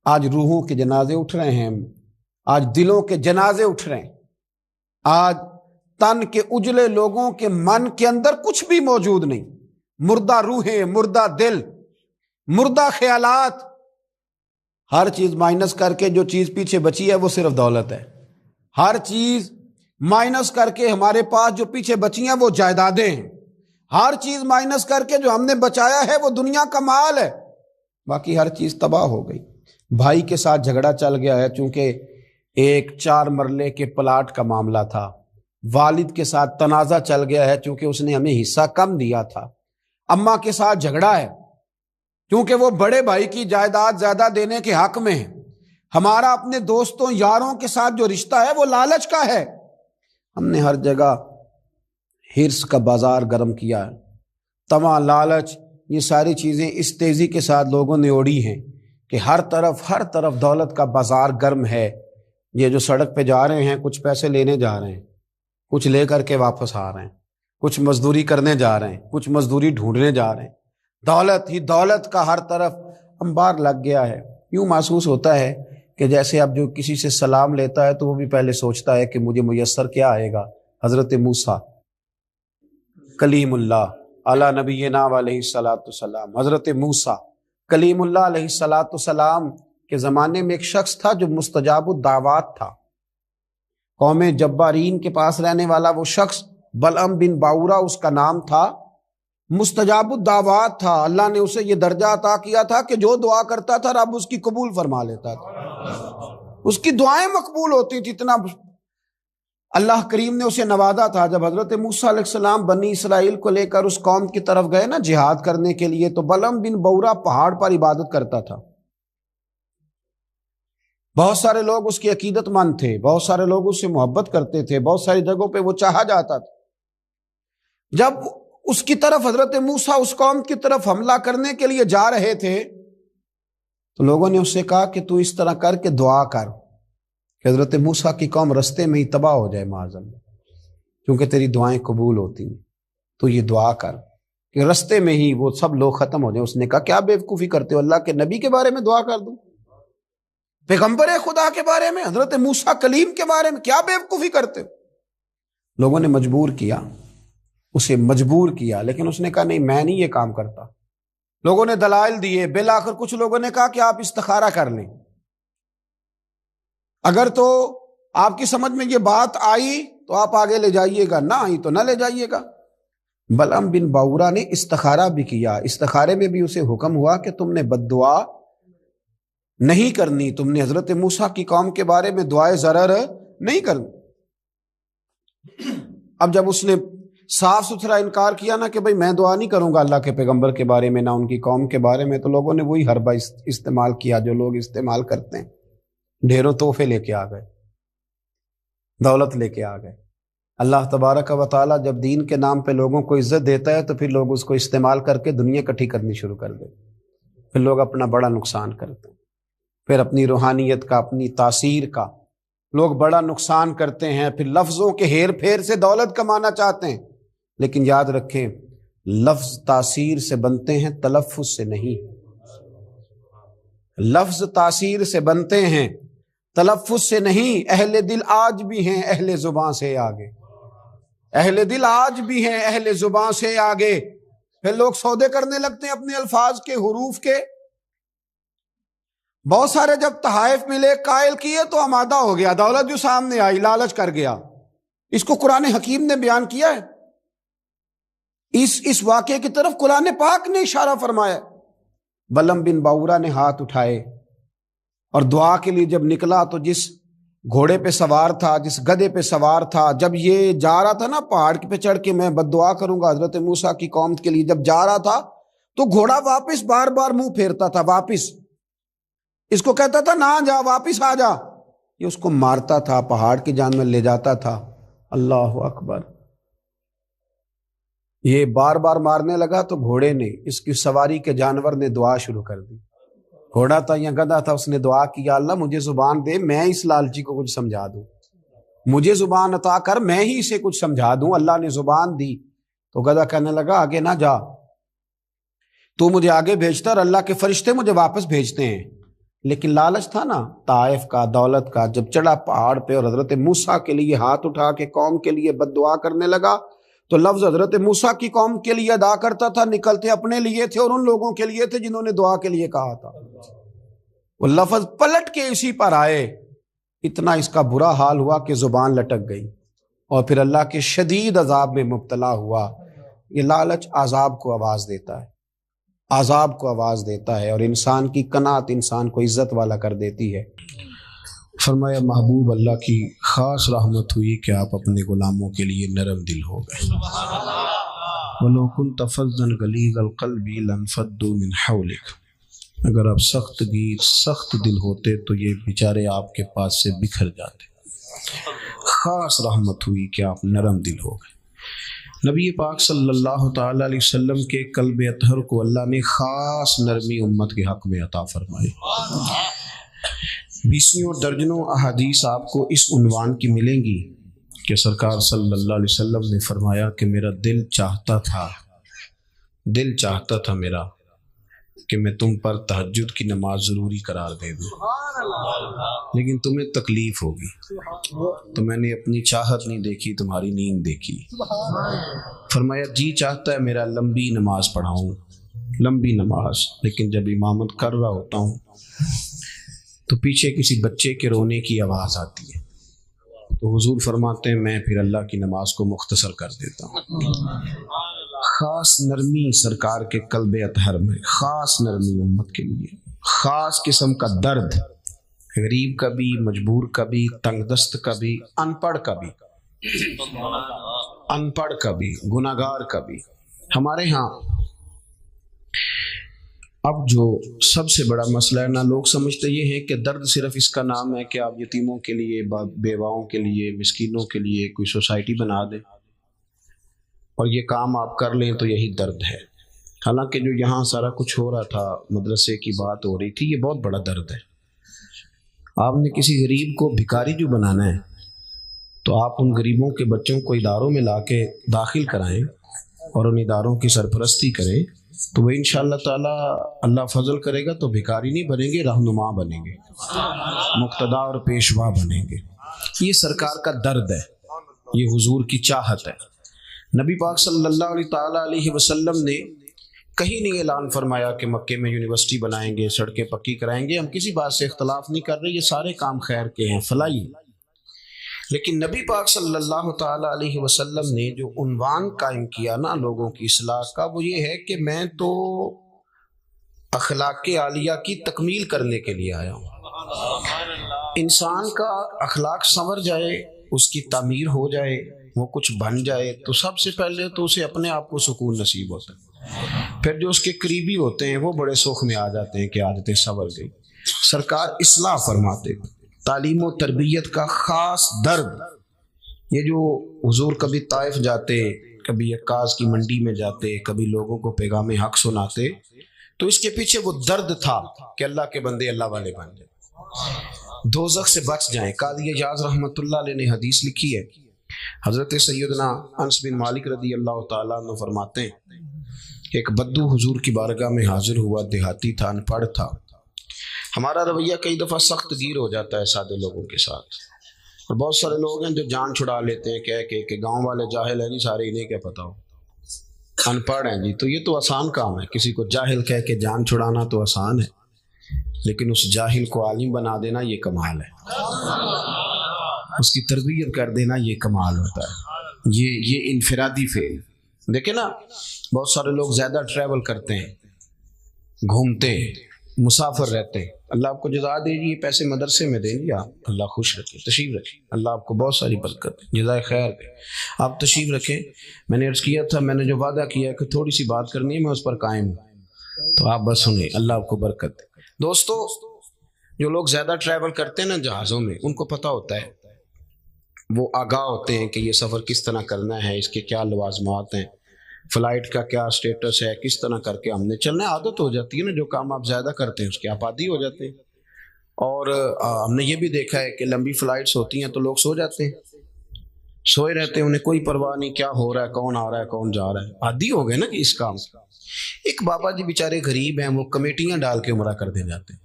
آج روحوں کے جنازے اٹھ رہے ہیں، آج دلوں کے جنازے اٹھ رہے ہیں، آج تن کے اجلے لوگوں کے من کے اندر کچھ بھی موجود نہیں، مردہ روحیں، مردہ دل، مردہ خیالات، ہر چیز مائنس کر کے جو چیز پیچھے بچی ہے وہ صرف دولت ہے، ہر چیز مائنس کر کے ہمارے پاس جو پیچھے بچی ہیں وہ جائیدادیں ہیں، ہر چیز مائنس کر کے جو ہم نے بچایا ہے وہ دنیا کا مال ہے، باقی ہر چیز تباہ ہو گئی۔ بھائی کے ساتھ جھگڑا چل گیا ہے، چونکہ ایک 4 مرلے کے پلاٹ کا معاملہ تھا، والد کے ساتھ تنازع چل گیا ہے چونکہ اس نے ہمیں حصہ کم دیا تھا، اماں کے ساتھ جھگڑا ہے کیونکہ وہ بڑے بھائی کی جائیداد زیادہ دینے کے حق میں ہے، ہمارا اپنے دوستوں یاروں کے ساتھ جو رشتہ ہے وہ لالچ کا ہے۔ ہم نے ہر جگہ ہرس کا بازار گرم کیا ہے، طمع، لالچ، یہ ساری چیزیں اس تیزی کے ساتھ لوگوں نے اوڑھی ہیں کہ ہر طرف دولت کا بازار گرم ہے۔ یہ جو سڑک پہ جا رہے ہیں کچھ پیسے لینے جا رہے ہیں، کچھ لے کر کے واپس آ رہے ہیں، کچھ مزدوری کرنے جا رہے ہیں، کچھ مزدوری ڈھونڈنے جا رہے ہیں، دولت ہی دولت کا ہر طرف انبار لگ گیا ہے۔ یوں محسوس ہوتا ہے کہ جیسے اب جو کسی سے سلام لیتا ہے تو وہ بھی پہلے سوچتا ہے کہ مجھے میسر کیا آئے گا۔ حضرت موسیٰ کلیم اللہ علی نبینا علیہ الصلاۃ والسلام، حضرت موسیٰ کلیم اللہ علیہ الصلاۃ والسلام کے زمانے میں ایک شخص تھا جو مستجاب الدعوات تھا، قوم جبارین کے پاس رہنے والا وہ شخص بلعم بن باورا اس کا نام تھا، مستجاب الدعوات تھا، اللہ نے اسے یہ درجہ عطا کیا تھا کہ جو دعا کرتا تھا رب اس کی قبول فرما لیتا تھا، اس کی دعائیں مقبول ہوتی تھی، اتنا اللہ کریم نے اسے نوازا تھا۔ جب حضرت موسیٰ علیہ السلام بنی اسرائیل کو لے کر اس قوم کی طرف گئے نا جہاد کرنے کے لیے، تو بلعم بن باورا پہاڑ پر عبادت کرتا تھا، بہت سارے لوگ اس کی عقیدت مند تھے، بہت سارے لوگ اس سے محبت کرتے تھے، بہت ساری جگہوں پہ وہ چاہا جاتا تھا۔ جب اس کی طرف حضرت موسیٰ اس قوم کی طرف حملہ کرنے کے لیے جا رہے تھے تو لوگوں نے اس سے کہا کہ تو اس طرح کر کے دعا کر کہ حضرت موسیٰ کی قوم رستے میں ہی تباہ ہو جائے معاذ اللہ، کیونکہ تیری دعائیں قبول ہوتی ہیں، تو یہ دعا کر کہ رستے میں ہی وہ سب لوگ ختم ہو جائیں۔ اس نے کہا کیا بیوقوفی کرتے ہو، اللہ کے نبی کے بارے میں دعا کر دوں، پیغمبر خدا کے بارے میں، حضرت موسیٰ کلیم کے بارے میں کیا بیوقوفی کرتے ہو؟ لوگوں نے مجبور کیا، اسے مجبور کیا، لیکن اس نے کہا نہیں میں نہیں یہ کام کرتا۔ لوگوں نے دلائل دیے، بالآخر کچھ لوگوں نے کہا کہ آپ استخارہ کر لیں، اگر تو آپ کی سمجھ میں یہ بات آئی تو آپ آگے لے جائیے گا، نہ آئی تو نہ لے جائیے گا۔ بلعم بن باورا نے استخارہ بھی کیا، استخارے میں بھی اسے حکم ہوا کہ تم نے بد دعا نہیں کرنی، تم نے حضرت موسیٰ کی قوم کے بارے میں دعائے ضرر نہیں کرنی۔ اب جب اس نے صاف ستھرا انکار کیا نا کہ بھئی میں دعا نہیں کروں گا اللہ کے پیغمبر کے بارے میں نہ ان کی قوم کے بارے میں، تو لوگوں نے وہی حربہ استعمال کیا جو لوگ استعمال کرتے ہیں، ڈھیروں تحفے لے کے آ گئے، دولت لے کے آ گئے۔ اللہ تبارک و تعالیٰ جب دین کے نام پہ لوگوں کو عزت دیتا ہے تو پھر لوگ اس کو استعمال کر کے دنیا اکٹھی کرنی شروع کر دیتے، پھر لوگ اپنا بڑا نقصان کرتے ہیں، پھر اپنی روحانیت کا، اپنی تاثیر کا لوگ بڑا نقصان کرتے ہیں، پھر لفظوں کے ہیر پھیر سے دولت کمانا چاہتے ہیں۔ لیکن یاد رکھیں لفظ تاثیر سے بنتے ہیں، تلفظ سے نہیں۔ لفظ تاثیر سے بنتے ہیں، تلفظ سے نہیں۔ اہل دل آج بھی ہیں اہل زباں سے آگے، اہل دل آج بھی ہیں اہل زباں سے آگے۔ پھر لوگ سودے کرنے لگتے ہیں اپنے الفاظ کے، حروف کے۔ بہت سارے جب تحائف ملے، قائل کیے تو آمادہ ہو گیا، دولت جو سامنے آئی لالچ کر گیا۔ اس کو قرآن حکیم نے بیان کیا ہے، اس واقعے کی طرف قرآن پاک نے اشارہ فرمایا۔ بلم بن باورا نے ہاتھ اٹھائے اور دعا کے لیے جب نکلا تو جس گھوڑے پہ سوار تھا، جس گدھے پہ سوار تھا، جب یہ جا رہا تھا نا پہاڑ پہ چڑھ کے میں بد دعا کروں گا حضرت موسیٰ کی قوم کے لیے، جب جا رہا تھا تو گھوڑا واپس بار بار منہ پھیرتا تھا، واپس اس کو کہتا تھا نہ جا، واپس آ جا۔ یہ اس کو مارتا تھا، پہاڑ کی جان میں لے جاتا تھا۔ اللہ اکبر۔ یہ بار بار مارنے لگا تو گھوڑے نے، اس کی سواری کے جانور نے دعا شروع کر دی۔ گھوڑا تھا یا گدھا تھا، اس نے دعا کی، اللہ مجھے زبان دے، میں اس لالچی کو کچھ سمجھا دوں، مجھے زبان عطا کر، میں ہی اسے کچھ سمجھا دوں۔ اللہ نے زبان دی تو گدھا کہنے لگا آگے نہ جا، تو مجھے آگے بھیجتا اور اللہ کے فرشتے مجھے واپس بھیجتے ہیں۔ لیکن لالچ تھا نا طائف کا، دولت کا، جب چڑھا پہاڑ پہ اور حضرت موسیٰ کے لیے ہاتھ اٹھا کے قوم کے لیے بد دعا کرنے لگا تو لفظ حضرت موسیٰ کی قوم کے لیے ادا کرتا تھا، نکلتے اپنے لیے تھے اور ان لوگوں کے لیے تھے جنہوں نے دعا کے لیے کہا تھا۔ وہ لفظ پلٹ کے اسی پر آئے، اتنا اس کا برا حال ہوا کہ زبان لٹک گئی اور پھر اللہ کے شدید عذاب میں مبتلا ہوا۔ یہ لالچ عذاب کو آواز دیتا ہے، عذاب کو آواز دیتا ہے، اور انسان کی قناعت انسان کو عزت والا کر دیتی ہے۔ فرمایا محبوب اللہ کی خاص رحمت ہوئی کہ آپ اپنے غلاموں کے لیے نرم دل ہو گئے۔ وَلَوْ كُنْتَ فَظًّا غَلِيظَ الْقَلْبِ لَانفَضُّوا مِنْ حَوْلِكَ، اگر آپ سخت دل ہوتے تو یہ بیچارے آپ کے پاس سے بکھر جاتے۔ خاص رحمت ہوئی کہ آپ نرم دل ہو گئے۔ نبی پاک صلی اللہ تعالی علیہ وسلم کے قلب اطہر کو اللہ نے خاص نرمی امت کے حق میں عطا فرمائی۔ بیسیوں درجنوں احادیث آپ کو اس عنوان کی ملیں گی کہ سرکار صلی اللہ علیہ وسلم نے فرمایا کہ میرا دل چاہتا تھا میرا کہ میں تم پر تہجد کی نماز ضروری قرار دے دوں، لیکن تمہیں تکلیف ہوگی تو میں نے اپنی چاہت نہیں دیکھی، تمہاری نیند دیکھی۔ فرمایا جی چاہتا ہے میرا لمبی نماز پڑھاؤں، لمبی نماز، لیکن جب امامت کر رہا ہوتا ہوں تو پیچھے کسی بچے کے رونے کی آواز آتی ہے تو حضور فرماتے ہیں میں پھر اللہ کی نماز کو مختصر کر دیتا ہوں۔ خاص نرمی سرکار کے قلب اطہر میں، خاص نرمی امت کے لیے، خاص قسم کا درد، غریب کا بھی، مجبور کا بھی، تنگ دست کا بھی، ان پڑھ کا بھی، گناہگار کا بھی۔ ہمارے ہاں اب جو سب سے بڑا مسئلہ ہے نا، لوگ سمجھتے یہ ہیں کہ درد صرف اس کا نام ہے کہ آپ یتیموں کے لیے، بیواؤں کے لیے، مسکینوں کے لیے کوئی سوسائٹی بنا دیں اور یہ کام آپ کر لیں تو یہی درد ہے۔ حالانکہ جو یہاں سارا کچھ ہو رہا تھا، مدرسے کی بات ہو رہی تھی، یہ بہت بڑا درد ہے۔ آپ نے کسی غریب کو بھکاری جو بنانا ہے تو آپ ان غریبوں کے بچوں کو اداروں میں لا کے داخل کرائیں اور ان اداروں کی سرپرستی کریں تو وہ انشاءاللہ تعالی اللہ فضل کرے گا تو بھکاری نہیں بنیں گے، رہنما بنیں گے، مقتدا اور پیشوا بنیں گے۔ یہ سرکار کا درد ہے، یہ حضور کی چاہت ہے۔ نبی پاک صلی اللہ علیہ وسلم نے کہیں نہیں اعلان فرمایا کہ مکے میں یونیورسٹی بنائیں گے، سڑکیں پکی کرائیں گے۔ ہم کسی بات سے اختلاف نہیں کر رہے، یہ سارے کام خیر کے ہیں، فلاحی۔ لیکن نبی پاک صلی اللہ تعالی علیہ وسلم نے جو عنوان قائم کیا نا لوگوں کی اصلاح کا، وہ یہ ہے کہ میں تو اخلاق عالیہ کی تکمیل کرنے کے لیے آیا ہوں۔ انسان کا اخلاق سنور جائے، اس کی تعمیر ہو جائے، وہ کچھ بن جائے تو سب سے پہلے تو اسے اپنے آپ کو سکون نصیب ہوتا ہے، پھر جو اس کے قریبی ہوتے ہیں وہ بڑے سکھ میں آ جاتے ہیں کہ عادتیں سنور گئی۔ سرکار اصلاح فرماتے، تعلیم و تربیت کا خاص درد، یہ جو حضور کبھی طائف جاتے، کبھی عکاظ کی منڈی میں جاتے، کبھی لوگوں کو پیغام حق سناتے، تو اس کے پیچھے وہ درد تھا کہ اللہ کے بندے اللہ والے بن جائیں، دوزخ سے بچ جائیں۔ قاضی اعجاز رحمۃ اللہ علیہ نے حدیث لکھی ہے، حضرت سیدنا انس بن مالک رضی اللہ تعالیٰ عنہ فرماتے ہیں کہ ایک بدو حضور کی بارگاہ میں حاضر ہوا، دیہاتی تھا، ان پڑھ تھا۔ ہمارا رویہ کئی دفعہ سخت گیر ہو جاتا ہے سادے لوگوں کے ساتھ، اور بہت سارے لوگ ہیں جو جان چھڑا لیتے ہیں کہہ کے کہ گاؤں والے جاہل ہیں جی سارے، انہیں کیا پتہ ہو، ان پڑھ ہیں جی۔ تو یہ تو آسان کام ہے، کسی کو جاہل کہہ کے جان چھڑانا تو آسان ہے، لیکن اس جاہل کو عالم بنا دینا یہ کمال ہے، اس کی تربیت کر دینا یہ کمال ہوتا ہے، یہ انفرادی فعل۔ دیکھیں نا، بہت سارے لوگ زیادہ ٹریول کرتے ہیں، گھومتے ہیں، مسافر رہتے ہیں، اللہ آپ کو جزا دے جی، پیسے مدرسے میں دیں گے آپ، اللہ خوش رکھے، تشریف رکھیں، اللہ آپ کو بہت ساری برکت دے، جزائے خیر دے، آپ تشریف رکھیں۔ میں نے عرض کیا تھا، میں نے جو وعدہ کیا ہے کہ تھوڑی سی بات کرنی ہے، میں اس پر قائم ہوں، تو آپ بس سنیں، اللہ آپ کو برکت دے۔ دوستو، جو لوگ زیادہ ٹریول کرتے ہیں نا جہازوں میں، ان کو پتہ ہوتا ہے، وہ آگاہ ہوتے ہیں کہ یہ سفر کس طرح کرنا ہے، اس کے کیا لوازمات ہیں، فلائٹ کا کیا سٹیٹس ہے، کس طرح کر کے ہم نے چلنا ہے۔ عادت ہو جاتی ہے نا، جو کام آپ زیادہ کرتے ہیں اس کے آپ عادی ہو جاتے ہیں۔ اور ہم نے یہ بھی دیکھا ہے کہ لمبی فلائٹس ہوتی ہیں تو لوگ سو جاتے ہیں، سوئے رہتے ہیں، انہیں کوئی پرواہ نہیں کیا ہو رہا ہے، کون آ رہا ہے، کون جا رہا ہے، عادی ہو گئے نا کہ اس کام کا۔ ایک بابا جی بیچارے غریب ہیں، وہ کمیٹیاں ڈال کے عمرہ کر دے جاتے ہیں،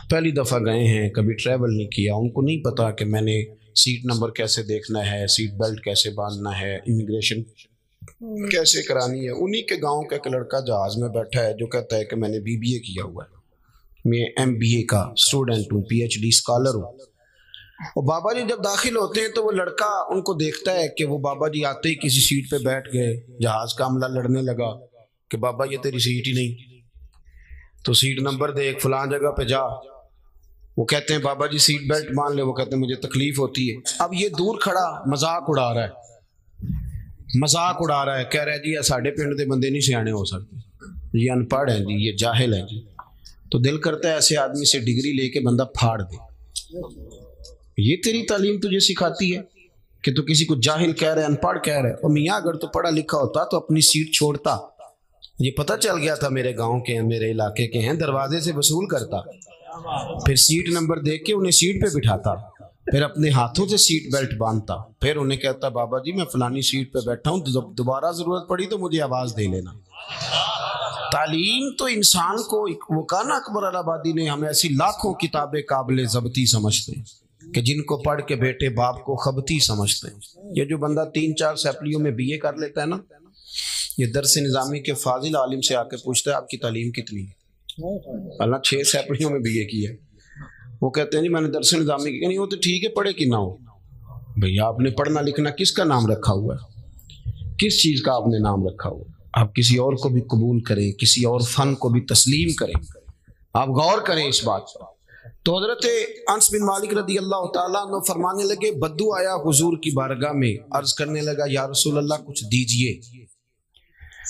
پہلی دفعہ گئے ہیں، کبھی ٹریول نہیں کیا، ان کو نہیں پتا کہ میں نے سیٹ نمبر کیسے دیکھنا ہے، سیٹ بیلٹ کیسے باندھنا ہے، امیگریشن کیسے کرانی ہے۔ انہی کے گاؤں کا ایک لڑکا جہاز میں بیٹھا ہے جو کہتا ہے کہ میں نے BBA کیا ہوا ہے، میں MBA کا اسٹوڈنٹ ہوں، PhD اسکالر ہوں۔ اور بابا جی جب داخل ہوتے ہیں تو وہ لڑکا ان کو دیکھتا ہے کہ وہ بابا جی آتے ہی کسی سیٹ پہ بیٹھ گئے، جہاز کا عملہ لڑنے لگا کہ بابا یہ تیری سیٹ ہی نہیں، تو سیٹ نمبر دیکھ، فلاں جگہ پہ جا۔ وہ کہتے ہیں بابا جی سیٹ بیلٹ مان لے، وہ کہتے ہیں مجھے تکلیف ہوتی ہے۔ اب یہ دور کھڑا مذاق اڑا رہا ہے، کہہ رہا ہے جی ساڑھے پنڈ دے بندے نہیں سیانے ہو سکتے، یہ ان پڑھ ہیں جی، یہ جاہل ہیں جی۔ تو دل کرتا ہے ایسے آدمی سے ڈگری لے کے بندہ پھاڑ دے۔ یہ تیری تعلیم تجھے سکھاتی ہے کہ تو کسی کو جاہل کہہ رہے، ان پڑھ کہہ رہے؟ اور میاں اگر تو پڑھا لکھا ہوتا تو اپنی سیٹ چھوڑتا، یہ پتہ چل گیا تھا میرے گاؤں کے ہیں، میرے علاقے کے ہیں، دروازے سے وصول کرتا، پھر سیٹ نمبر دیکھ کے انہیں سیٹ پہ بٹھاتا، پھر اپنے ہاتھوں سے سیٹ بیلٹ باندھتا، پھر انہیں کہتا بابا جی میں فلانی سیٹ پہ بیٹھا ہوں، دوبارہ ضرورت پڑی تو مجھے آواز دے لینا۔ تعلیم تو انسان کو، وہ کہا نا اکبر الہآبادی نے، ہم ایسی لاکھوں کتابیں قابل ضبطی سمجھتے ہیں کہ جن کو پڑھ کے بیٹے باپ کو خبتی سمجھتے ہیں۔ یہ جو بندہ 3-4 سیپلیوں میں BA کر لیتا ہے نا، یہ درس نظامی کے فاضل عالم سے آ کے پوچھتا ہے آپ کی تعلیم کتنی ہے؟ اللہ 6 سیپلیوں میں BA کی ہے، وہ کہتے ہیں جی میں نے درس نظامی کی، نہیں وہ تو ٹھیک ہے، پڑھے کہ نہ ہو بھئی، آپ نے پڑھنا لکھنا کس کا نام رکھا ہوا ہے، کس چیز کا آپ نے نام رکھا ہوا ہے؟ آپ کسی اور کو بھی قبول کریں، کسی اور فن کو بھی تسلیم کریں، آپ غور کریں اس بات پر۔ تو حضرت انس بن مالک رضی اللہ تعالیٰ عنہ فرمانے لگے، بدو آیا حضور کی بارگاہ میں، عرض کرنے لگا یا رسول اللہ کچھ دیجئے۔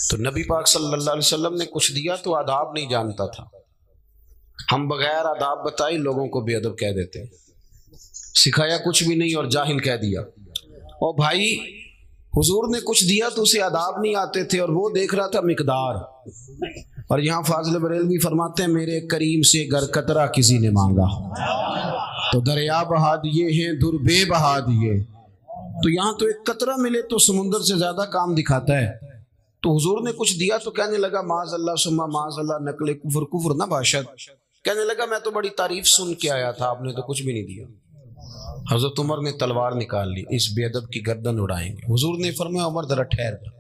تو نبی پاک صلی اللہ علیہ وسلم نے کچھ دیا تو آداب نہیں جانتا تھا، ہم بغیر آداب بتائی لوگوں کو بے ادب کہہ دیتے ہیں، سکھایا کچھ بھی نہیں اور جاہل کہہ دیا۔ اور بھائی حضور نے کچھ دیا تو اسے آداب نہیں آتے تھے، اور وہ دیکھ رہا تھا مقدار۔ اور یہاں فاضل بریلوی فرماتے ہیں میرے کریم سے گر قطرہ کسی نے مانگا تو دریا بہا دیے ہیں، در بے بہا دیے۔ تو یہاں تو ایک قطرہ ملے تو سمندر سے زیادہ کام دکھاتا ہے۔ تو حضور نے کچھ دیا تو کہنے لگا معاذ اللہ ثم معاذ اللہ، نقل کفر، کفر نہ باشد۔ کہنے لگا میں تو بڑی تعریف سن کے آیا تھا، آپ نے تو کچھ بھی نہیں دیا۔ حضرت عمر نے تلوار نکال لی، اس بے ادب کی گردن اڑائیں گے۔ حضور نے فرمایا عمر ذرا ٹھہر جا۔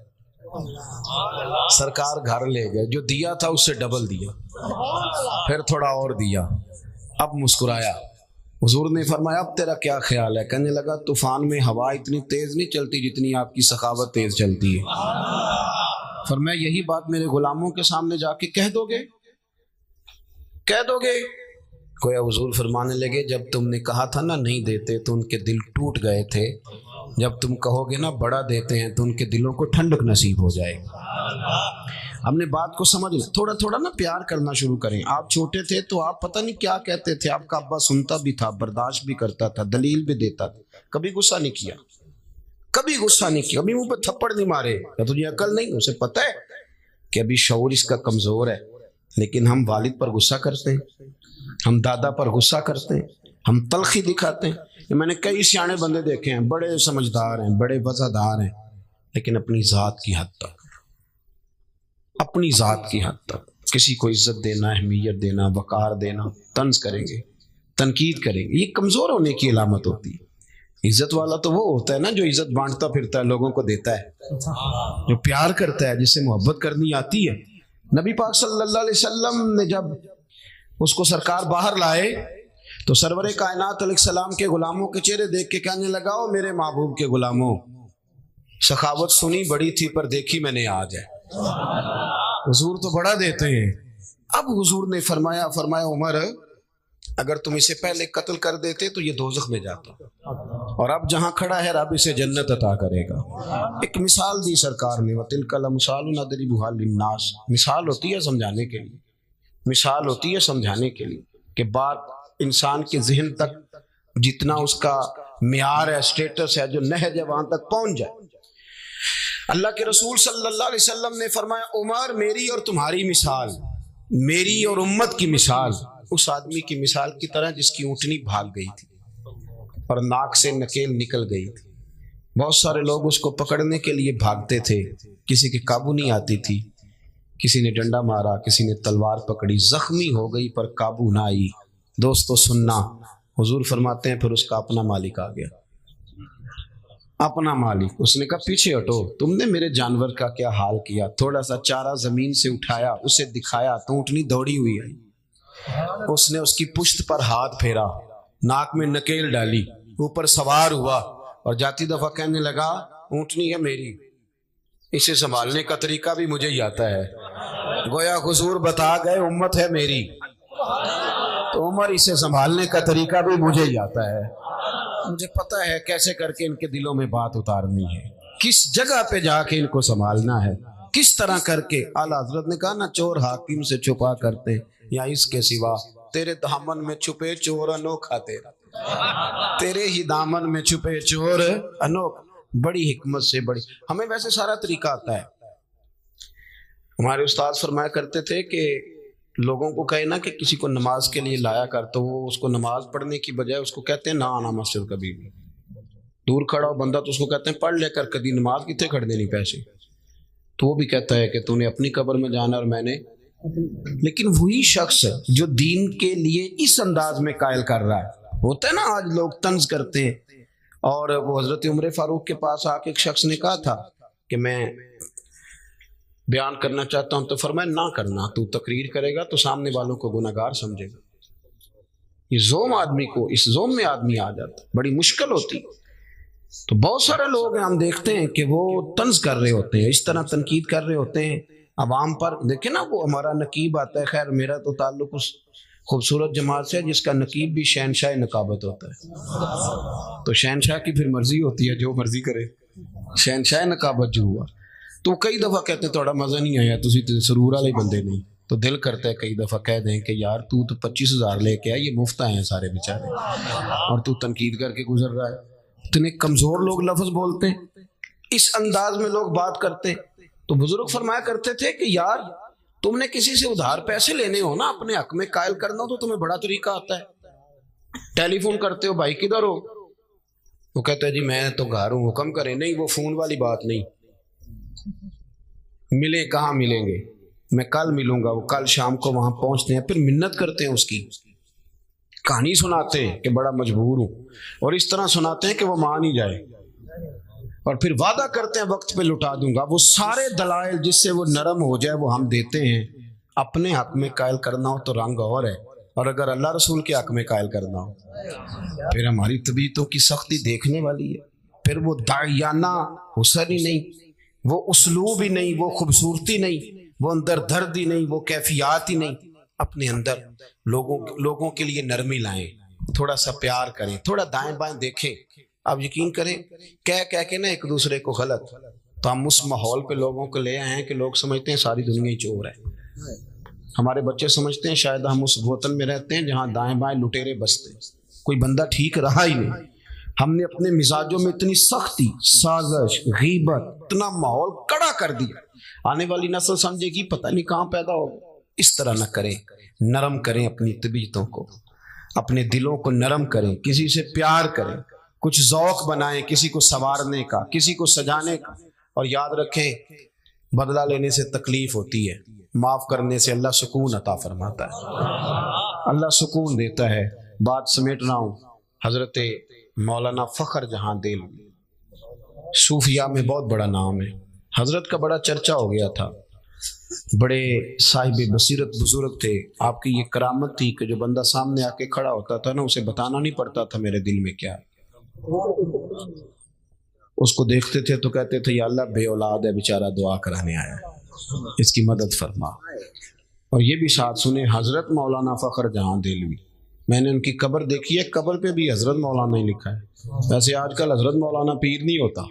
سرکار گھر لے گئے، جو دیا تھا اس سے ڈبل دیا، پھر تھوڑا اور دیا، اب مسکرایا۔ حضور نے فرمایا اب تیرا کیا خیال ہے؟ کہنے لگا طوفان میں ہوا اتنی تیز نہیں چلتی جتنی آپ کی سخاوت تیز چلتی ہے۔ فرمایا یہی بات میرے غلاموں کے سامنے جا کے کہہ دو گے؟ کہہ دو گے؟ گویا حضور فرمانے لگے جب تم نے کہا تھا نا نہیں دیتے تو ان کے دل ٹوٹ گئے تھے، جب تم کہو گے نا بڑا دیتے ہیں تو ان کے دلوں کو ٹھنڈک نصیب ہو جائے گا. ہم نے بات کو سمجھ لیا. تھوڑا تھوڑا نا پیار کرنا شروع کریں. آپ چھوٹے تھے تو آپ پتہ نہیں کیا کہتے تھے. آپ کا ابا سنتا بھی تھا, برداشت بھی کرتا تھا, دلیل بھی دیتا تھا, کبھی غصہ نہیں کیا, کبھی غصہ نہیں کیا, کبھی منہ پہ تھپڑ نہیں مارے. کیا تجھے عقل نہیں؟ اسے پتہ ہے کہ ابھی شعور اس کا کمزور ہے. لیکن ہم والد پر غصہ کرتے ہیں, ہم دادا پر غصہ کرتے ہیں, ہم تلخی دکھاتے ہیں. میں نے کئی سیانے بندے دیکھے ہیں, بڑے سمجھدار ہیں, بڑے وفادار ہیں, لیکن اپنی ذات کی حد تک, اپنی ذات کی حد تک. کسی کو عزت دینا, اہمیت دینا, وقار دینا, طنز کریں گے, تنقید کریں گے, یہ کمزور ہونے کی علامت ہوتی ہے. عزت والا تو وہ ہوتا ہے نا جو عزت بانٹتا پھرتا ہے, لوگوں کو دیتا ہے, جو پیار کرتا ہے, جس سے محبت کرنی آتی ہے. نبی پاک صلی اللہ علیہ وسلم نے جب اس کو سرکار باہر لائے تو سرور کائنات علیہ السلام کے غلاموں کے چہرے دیکھ کے کہنے لگا, او میرے محبوب کے غلاموں, سخاوت سنی بڑی تھی پر دیکھی میں نے آج ہے. حضور تو بڑا دیتے ہیں. اب حضور نے فرمایا عمر اگر تم اسے پہلے قتل کر دیتے تو یہ دوزخ میں جاتا, اور اب جہاں کھڑا ہے رب اسے جنت عطا کرے گا. ایک مثال دی سرکار نے, وَتِلْكَ الْأَمْثَالُ نَضْرِبُهَا لِلنَّاسِ. مثال ہوتی ہے سمجھانے کے لیے, مثال ہوتی ہے سمجھانے کے لیے کہ بات انسان کے ذہن تک جتنا اس کا معیار ہے, اسٹیٹس ہے, جو نہج ہے, وہاں تک پہنچ جائے. اللہ کے رسول صلی اللہ علیہ وسلم نے فرمایا, عمر میری اور تمہاری مثال, میری اور امت کی مثال اس آدمی کی مثال کی طرح جس کی اونٹنی بھاگ گئی تھی اور ناک سے نکیل نکل گئی تھی. بہت سارے لوگ اس کو پکڑنے کے لیے بھاگتے تھے, کسی کے قابو نہیں آتی تھی, کسی نے ڈنڈا مارا, کسی نے تلوار پکڑی, زخمی ہو گئی پر قابو نہ آئی. دوستو سننا, حضور فرماتے ہیں پھر اس کا اپنا مالک آ گیا, اپنا مالک. اس نے کہا پیچھے ہٹو, تم نے میرے جانور کا کیا حال کیا. تھوڑا سا چارہ زمین سے اٹھایا, اسے دکھایا تو اونٹنی دوڑی ہوئی ہے. اس نے اس کی پشت پر ہاتھ پھیرا, ناک میں نکیل ڈالی, اوپر سوار ہوا اور جاتی دفعہ کہنے لگا اونٹنی ہے میری, اسے سنبھالنے کا طریقہ بھی مجھے ہی آتا ہے. گویا حضور بتا گئے امت ہے میری, تو عمر اسے سنبھالنے کا طریقہ بھی مجھے ہی آتا ہے. مجھے پتہ ہے کیسے کر کے ان کے دلوں میں بات اتارنی ہے, کس جگہ پہ جا کے ان کو سنبھالنا ہے, کس طرح کر کے. اعلیٰ حضرت نے کہا نا, چور حاکم سے چھپا کرتے یا اس کے سوا, تیرے دامن میں چھپے چور انوکھا تیرا, تیرے ہی دامن میں چھپے چور انوکھا. بڑی حکمت سے بڑی. ہمیں ویسے سارا طریقہ آتا ہے. ہمارے استاد فرمایا کرتے تھے کہ لوگوں کو کہے نا کہ کسی کو نماز کے لیے لایا کر, تو وہ اس کو نماز پڑھنے کی بجائے اس کو کہتے ہیں نہ آنا مسجد کبھی بھی. دور کھڑا ہو بندہ تو اس کو کہتے ہیں پڑھ لے کر, کبھی نماز کتنے کھڑ دینی پیسے. تو وہ بھی کہتا ہے کہ تو نے اپنی قبر میں جانا اور میں نے. لیکن وہی شخص جو دین کے لیے اس انداز میں قائل کر رہا ہے, ہوتا ہے نا آج لوگ طنز کرتے ہیں. اور وہ حضرت عمر فاروق کے پاس آ کے ایک شخص نے کہا تھا کہ میں بیان کرنا چاہتا ہوں, تو فرمایا نہ کرنا, تو تقریر کرے گا تو سامنے والوں کو گناہگار سمجھے گا. یہ زوم آدمی کو, اس زوم میں آدمی آ جاتا, بڑی مشکل ہوتی. تو بہت سارے لوگ ہیں, ہم دیکھتے ہیں کہ وہ طنز کر رہے ہوتے ہیں, اس طرح تنقید کر رہے ہوتے ہیں عوام پر. دیکھیں نا, وہ ہمارا نقیب آتا ہے, خیر میرا تو تعلق اس خوبصورت جماعت سے جس کا نقیب بھی شہنشاہ نقابت ہوتا ہے. تو شہنشاہ کی پھر مرضی ہوتی ہے, جو مرضی کرے. شہنشاہ نقابت جو ہوا, تو کئی دفعہ کہتے ہیں تھوڑا مزہ نہیں آیا, تسی سرور والے بندے نہیں. تو دل کرتا ہے کئی دفعہ کہہ دیں کہ یار تو 25,000 لے کے آیا, یہ مفت آئے ہیں سارے بیچارے, اور تو تنقید کر کے گزر رہا ہے. اتنے کمزور لوگ لفظ بولتے ہیں, اس انداز میں لوگ بات کرتے. تو بزرگ فرمایا کرتے تھے کہ یار تم نے کسی سے ادھار پیسے لینے ہو نا, اپنے حق میں قائل کرنا ہو, تو تمہیں بڑا طریقہ آتا ہے. ٹیلی فون کرتے ہو, بھائی کدھر ہو, وہ کہتا ہے جی میں تو گھر ہوں, حکم کریں. نہیں, وہ فون والی بات نہیں. ملے کہاں ملیں گے, میں کل ملوں گا. وہ کل شام کو وہاں پہنچتے ہیں, پھر منت کرتے ہیں, اس کی کہانی سناتے ہیں کہ بڑا مجبور ہوں, اور اس طرح سناتے ہیں کہ وہ مان ہی جائے, اور پھر وعدہ کرتے ہیں وقت پہ لٹا دوں گا. وہ سارے دلائل جس سے وہ نرم ہو جائے وہ ہم دیتے ہیں. اپنے حق میں قائل کرنا ہو تو رنگ اور ہے, اور اگر اللہ رسول کے حق میں قائل کرنا ہو پھر ہماری طبیعتوں کی سختی دیکھنے والی ہے. پھر وہ داعیانہ حسن ہی نہیں, وہ اسلوب ہی نہیں, وہ خوبصورتی نہیں, وہ اندر درد ہی نہیں, وہ کیفیات ہی نہیں. اپنے اندر لوگوں کے لیے نرمی لائیں, تھوڑا سا پیار کریں, تھوڑا دائیں بائیں دیکھیں آپ یقین کریں کہہ کے نا ایک دوسرے کو غلط، تو ہم اس ماحول پہ لوگوں کو لے آئے ہیں کہ لوگ سمجھتے ہیں ساری دنیا ہی چور ہے۔ ہمارے بچے سمجھتے ہیں شاید ہم اس وطن میں رہتے ہیں جہاں دائیں بائیں لٹیرے بستے ہیں، کوئی بندہ ٹھیک رہا ہی نہیں۔ ہم نے اپنے مزاجوں میں اتنی سختی، سازش، غیبت، اتنا ماحول کڑا کر دیا، آنے والی نسل سمجھے گی پتہ نہیں کہاں پیدا ہو۔ اس طرح نہ کریں، نرم کریں اپنی طبیعتوں کو، اپنے دلوں کو نرم کریں، کسی سے پیار کریں، کچھ ذوق بنائیں، کسی کو سنوارنے کا، کسی کو سجانے کا۔ اور یاد رکھیں بدلہ لینے سے تکلیف ہوتی ہے، معاف کرنے سے اللہ سکون عطا فرماتا ہے، اللہ سکون دیتا ہے۔ بات سمیٹ رہا ہوں، حضرت مولانا فخر جہاں دہلوی صوفیاء میں بہت بڑا نام ہے، حضرت کا بڑا چرچا ہو گیا تھا، بڑے صاحب بصیرت بزرگ تھے۔ آپ کی یہ کرامت تھی کہ جو بندہ سامنے آ کے کھڑا ہوتا تھا نا، اسے بتانا نہیں پڑتا تھا میرے دل میں کیا، اس کو دیکھتے تھے تو کہتے تھے یا اللہ بے اولاد ہے بیچارہ، دعا کرانے آیا ہے، اس کی مدد فرما۔ اور یہ بھی ساتھ سنیں، حضرت مولانا فخر جہاں دہلوی، میں نے ان کی قبر دیکھی ہے، قبر پہ بھی حضرت مولانا ہی لکھا ہے۔ ویسے آج کل حضرت مولانا پیر نہیں ہوتا،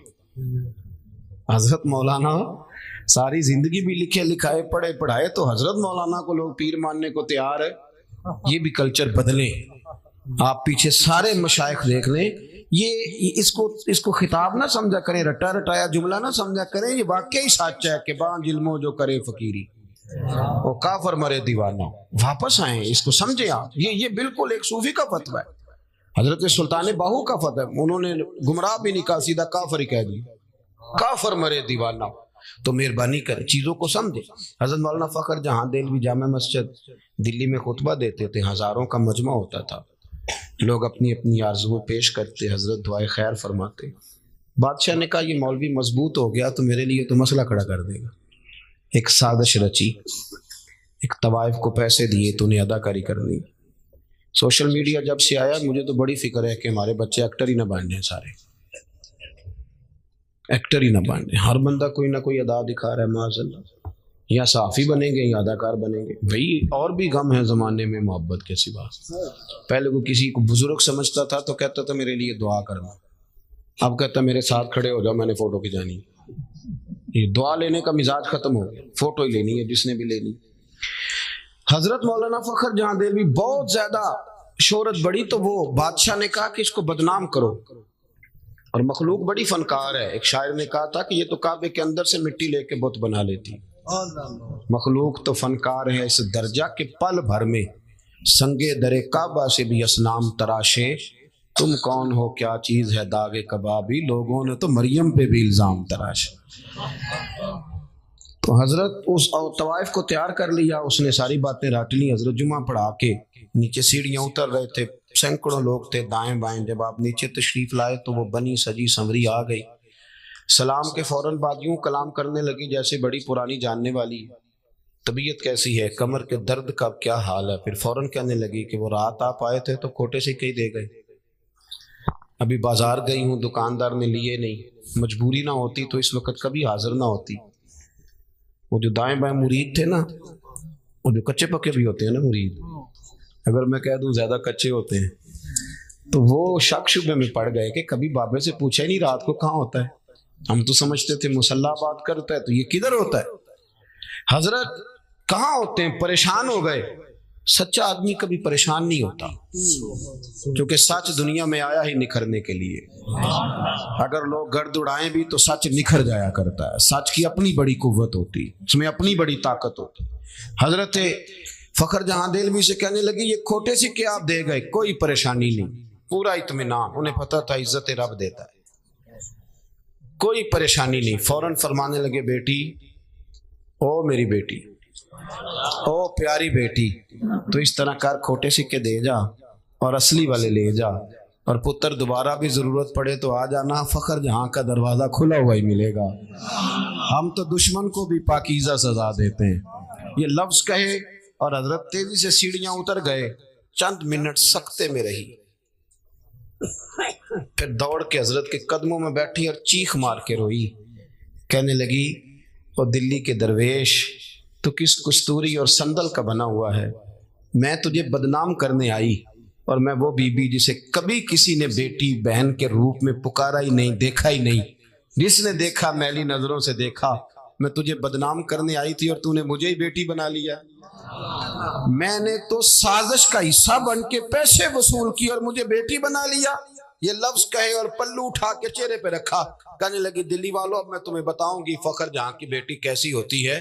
حضرت مولانا ساری زندگی بھی لکھے لکھائے پڑھے پڑھائے، تو حضرت مولانا کو لوگ پیر ماننے کو تیار ہے۔ یہ بھی کلچر بدلیں، آپ پیچھے سارے مشائخ دیکھ لیں، یہ اس کو خطاب نہ سمجھا کریں، رٹا رٹایا جملہ نہ سمجھا کریں، یہ واقعی سچ ہے کہ بان علموں جو کرے فقیری وہ کافر مرے دیوانہ۔ واپس آئیں، اس کو سمجھیں آپ، یہ بالکل ایک صوفی کا فتویٰ ہے، حضرت سلطان باہو کا فتویٰ ہے، انہوں نے گمراہ بھی نہیں کہا، سیدھا کافر ہی کہہ دیا، کافر مرے دیوانہ۔ تو مہربانی کریں چیزوں کو سمجھیں۔ حضرت مولانا فخر جہاں دہلوی جامع مسجد دلی میں خطبہ دیتے تھے، ہزاروں کا مجمع ہوتا تھا، لوگ اپنی اپنی آرزو پیش کرتے، حضرت دعائے خیر فرماتے۔ بادشاہ نے کہا یہ مولوی مضبوط ہو گیا تو میرے لیے تو مسئلہ کھڑا کر دے گا۔ ایک سازش رچی، ایک طوائف کو پیسے دیے تو انہیں ادا کاری کرنی۔ سوشل میڈیا جب سے آیا مجھے تو بڑی فکر ہے کہ ہمارے بچے ایکٹر ہی نہ بن جائیں، سارے ایکٹر ہی نہ بن جائیں، ہر بندہ کوئی نہ کوئی ادا دکھا رہا ہے، معاذ اللہ، یا صحافی بنیں گے یا اداکار بنیں گے۔ بھئی اور بھی غم ہے زمانے میں محبت کے سوا۔ پہلے وہ کسی کو بزرگ سمجھتا تھا تو کہتا تھا میرے لیے دعا کرنا، اب کہتا میرے ساتھ کھڑے ہو جاؤ میں نے فوٹو کھینچانی۔ یہ دعا لینے کا مزاج ختم ہو گیا، فوٹو ہی لینی ہے جس نے بھی لینی۔ حضرت مولانا فخر جہاں دہلوی بہت زیادہ شہرت بڑی تو وہ بادشاہ نے کہا کہ اس کو بدنام کرو، اور مخلوق بڑی فنکار ہے۔ ایک شاعر نے کہا تھا کہ یہ تو کعبے کے اندر سے مٹی لے کے بت بنا لیتی، مخلوق تو فنکار ہے اس درجہ کے پل بھر میں سنگے درے کعبہ سے بھی اسنام تراشے، تم کون ہو کیا چیز ہے داغ کبابی، لوگوں نے تو مریم پہ بھی الزام تراشے۔ تو حضرت اس طوائف کو تیار کر لیا، اس نے ساری باتیں رٹ لی۔ حضرت جمعہ پڑھا کے نیچے سیڑھیاں اتر رہے تھے، سینکڑوں لوگ تھے دائیں بائیں، جب آپ نیچے تشریف لائے تو وہ بنی سجی سنوری آ گئی، سلام کے فوراً بعد یوں کلام کرنے لگی جیسے بڑی پرانی جاننے والی، طبیعت کیسی ہے، کمر کے درد کا کیا حال ہے۔ پھر فوراً کہنے لگی کہ وہ رات آپ آئے تھے تو کھوٹے سے کہیں دے گئے، ابھی بازار گئی ہوں دکاندار نے لیے نہیں، مجبوری نہ ہوتی تو اس وقت کبھی حاضر نہ ہوتی۔ وہ جو دائیں بائیں مرید تھے نا، وہ جو کچے پکے بھی ہوتے ہیں نا مرید، اگر میں کہہ دوں زیادہ کچے ہوتے ہیں تو وہ شک شبے میں پڑ گئے کہ کبھی بابے سے پوچھا ہی نہیں رات کو کہاں ہوتا ہے، ہم تو سمجھتے تھے مسلح بات کرتا ہے تو یہ کدھر ہوتا ہے، حضرت کہاں ہوتے ہیں، پریشان ہو گئے۔ سچا آدمی کبھی پریشان نہیں ہوتا کیونکہ سچ دنیا میں آیا ہی نکھرنے کے لیے، اگر لوگ گرد اڑائیں بھی تو سچ نکھر جایا کرتا ہے، سچ کی اپنی بڑی قوت ہوتی، اس میں اپنی بڑی طاقت ہوتی۔ حضرت فخر جہاں دہلوی سے کہنے لگی یہ کھوٹے سکے آپ دے گئے، کوئی پریشانی نہیں، پورا اطمینان، انہیں پتا تھا عزت رب دیتا ہے، کوئی پریشانی نہیں۔ فوراً فرمانے لگے بیٹی، او میری بیٹی، او پیاری بیٹی، تو اس طرح کر کھوٹے سکے دے جا اور اصلی والے لے جا، اور پتر دوبارہ بھی ضرورت پڑے تو آ جانا، فخر جہاں کا دروازہ کھلا ہوا ہی ملے گا، ہم تو دشمن کو بھی پاکیزہ سزا دیتے ہیں۔ یہ لفظ کہے اور حضرت تیزی سے سیڑھیاں اتر گئے، چند منٹ سکتے میں رہی، پھر دوڑ کے حضرت کے قدموں میں بیٹھی اور چیخ مار کے روئی، کہنے لگی وہ دلی کے درویش تو کس کستوری اور سندل کا بنا ہوا ہے، میں تجھے بدنام کرنے آئی، اور میں وہ بی بی جسے کبھی کسی نے بیٹی بہن کے روپ میں پکارا ہی نہیں، دیکھا ہی نہیں، جس نے دیکھا میلی نظروں سے دیکھا، میں تجھے بدنام کرنے آئی تھی اور تو نے مجھے ہی بیٹی بنا لیا، میں نے تو سازش کا حصہ بن کے پیسے وصول کی اور مجھے بیٹی بنا لیا۔ یہ لفظ کہے اور پلو اٹھا کے چہرے پہ رکھا، کہنے لگی دلی والوں اب میں تمہیں بتاؤں گی فخر جہاں کی بیٹی کیسی ہوتی ہے،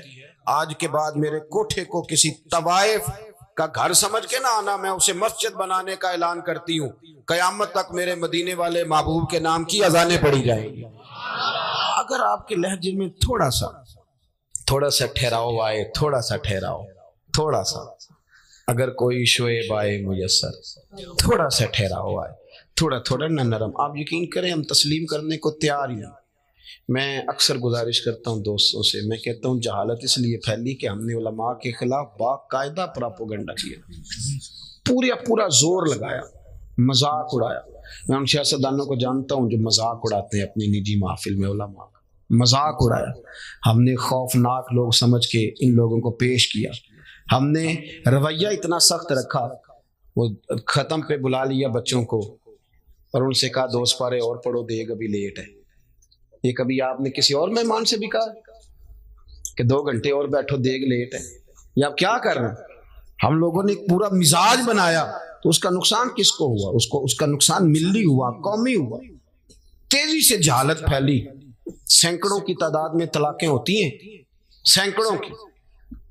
آج کے بعد میرے کوٹھے کو کسی طوائف کا گھر سمجھ کے نہ آنا، میں اسے مسجد بنانے کا اعلان کرتی ہوں، قیامت تک میرے مدینے والے محبوب کے نام کی اذانیں پڑھی جائیں گی۔ اگر آپ کے لہجے میں تھوڑا سا ٹھہراؤ آئے، تھوڑا سا اگر کوئی شعیب آئے میسر، تھوڑا سا ٹھہراؤ آئے، تھوڑا نہ نرم، آپ یقین کریں ہم تسلیم کرنے کو تیار ہی نہیں۔ میں اکثر گزارش کرتا ہوں دوستوں سے، میں کہتا ہوں جہالت اس لیے پھیلی کہ ہم نے علماء کے خلاف باقاعدہ پراپوگنڈا کیا، پورا زور لگایا، مذاق اڑایا۔ میں ان سیاستدانوں کو جانتا ہوں جو مذاق اڑاتے ہیں اپنی نجی محفل میں، علماء کا مذاق اڑایا، ہم نے خوفناک لوگ سمجھ کے ان لوگوں کو پیش کیا، ہم نے رویہ اتنا سخت رکھا، وہ ختم پہ بلا لیا بچوں کو اور ان سے کہا 2 سپارے اور پڑھو، دیگ ابھی لیٹ ہے۔ یہ کبھی آپ نے کسی اور مہمان سے بھی کہا کہ 2 گھنٹے اور بیٹھو، دیگ لیٹ ہے؟ یا آپ کیا کر رہے ہیں؟ ہم لوگوں نے ایک پورا مزاج بنایا، تو اس کا نقصان کس کو ہوا؟ اس کا نقصان ملی ہوا، قومی ہوا۔ تیزی سے جہالت پھیلی، سینکڑوں کی تعداد میں طلاقیں ہوتی ہیں، سینکڑوں کی،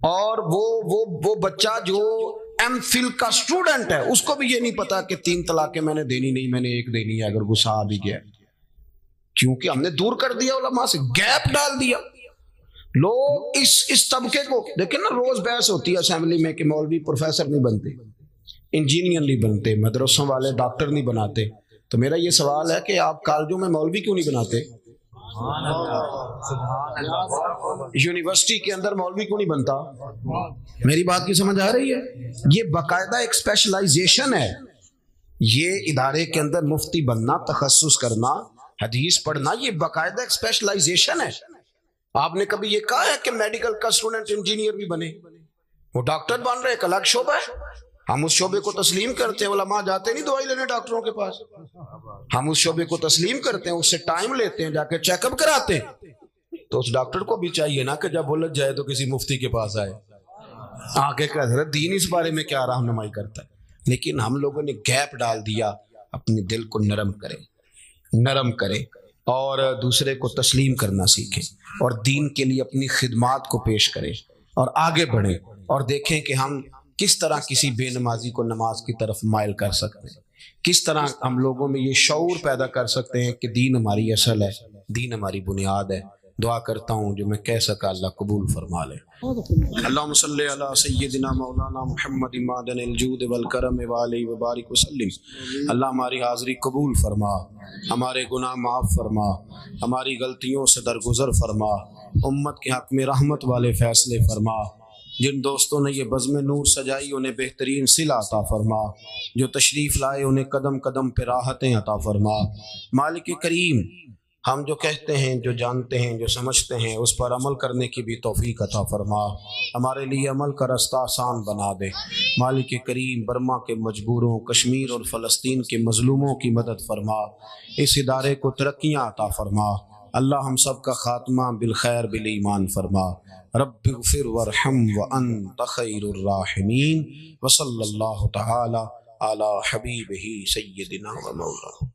اور وہ بچہ جو ایم فل کا سٹوڈنٹ ہے اس کو بھی یہ نہیں پتا کہ 3 طلاقیں میں نے دینی نہیں، میں نے 1 دینی ہے اگر غصہ آ بھی گیا، کیونکہ ہم نے دور کر دیا علماء سے، گیپ ڈال دیا۔ لوگ اس طبقے کو دیکھیں نا، روز بحث ہوتی ہے اسمبلی میں کہ مولوی پروفیسر نہیں بنتے، انجینئر نہیں بنتے، مدرسوں والے ڈاکٹر نہیں بناتے، تو میرا یہ سوال ہے کہ آپ کالجوں میں مولوی کیوں نہیں بناتے؟ یونیورسٹی کے اندر مولوی کیوں نہیں بنتا؟ میری بات کی سمجھ آ رہی ہے؟ یہ باقاعدہ ایک اسپیشلائزیشن ہے، یہ ادارے کے اندر مفتی بننا، تخصص کرنا، حدیث پڑھنا، یہ باقاعدہ ایک اسپیشلائزیشن ہے۔ آپ نے کبھی یہ کہا ہے کہ میڈیکل کا اسٹوڈنٹ انجینئر بھی بنے؟ وہ ڈاکٹر بن رہے، ایک الگ شعبہ ہے، ہم اس شعبے کو تسلیم کرتے ہیں، علماء جاتے نہیں دوائی لینے ڈاکٹروں کے پاس، ہم اس شعبے کو تسلیم کرتے ہیں، اس سے ٹائم لیتے ہیں، جا کے چیک اپ کراتے ہیں۔ تو اس ڈاکٹر کو بھی چاہیے نا کہ جب الجھ جائے تو کسی مفتی کے پاس آئے، آگے کہ حضرت دین اس بارے میں کیا رہنمائی کرتا ہے۔ لیکن ہم لوگوں نے گیپ ڈال دیا، اپنے دل کو نرم کریں اور دوسرے کو تسلیم کرنا سیکھیں اور دین کے لیے اپنی خدمات کو پیش کریں اور آگے بڑھیں اور دیکھیں کہ ہم کس طرح کسی بے نمازی کو نماز کی طرف مائل کر سکتے ہیں، کس طرح ہم لوگوں میں یہ شعور پیدا کر سکتے ہیں کہ دین ہماری اصل ہے، دین ہماری بنیاد ہے۔ دعا کرتا ہوں جو میں کہہ سکا اللہ قبول فرما لے۔ اللہم صلی علی سیدنا مولانا محمد معدن الجود والکرم وآلہ وبارک وسلم۔ اللہ ہماری حاضری قبول فرما، ہمارے گناہ معاف فرما، ہماری غلطیوں سے درگزر فرما، امت کے حق میں رحمت والے فیصلے فرما۔ جن دوستوں نے یہ بزم نور سجائی انہیں بہترین صلہ عطا فرما، جو تشریف لائے انہیں قدم قدم پہ راحتیں عطا فرما۔ مالک کریم، ہم جو کہتے ہیں، جو جانتے ہیں، جو سمجھتے ہیں، اس پر عمل کرنے کی بھی توفیق عطا فرما، ہمارے لیے عمل کا راستہ آسان بنا دے۔ مالک کریم، برما کے مجبوروں، کشمیر اور فلسطین کے مظلوموں کی مدد فرما، اس ادارے کو ترقیاں عطا فرما۔ اللہ ہم سب کا خاتمہ بالخیر بالایمان فرما۔ رب اغفر وارحم وانت خیر الراحمین، وصلی اللہ تعالی علی حبیبہ سیدنا و مولانا۔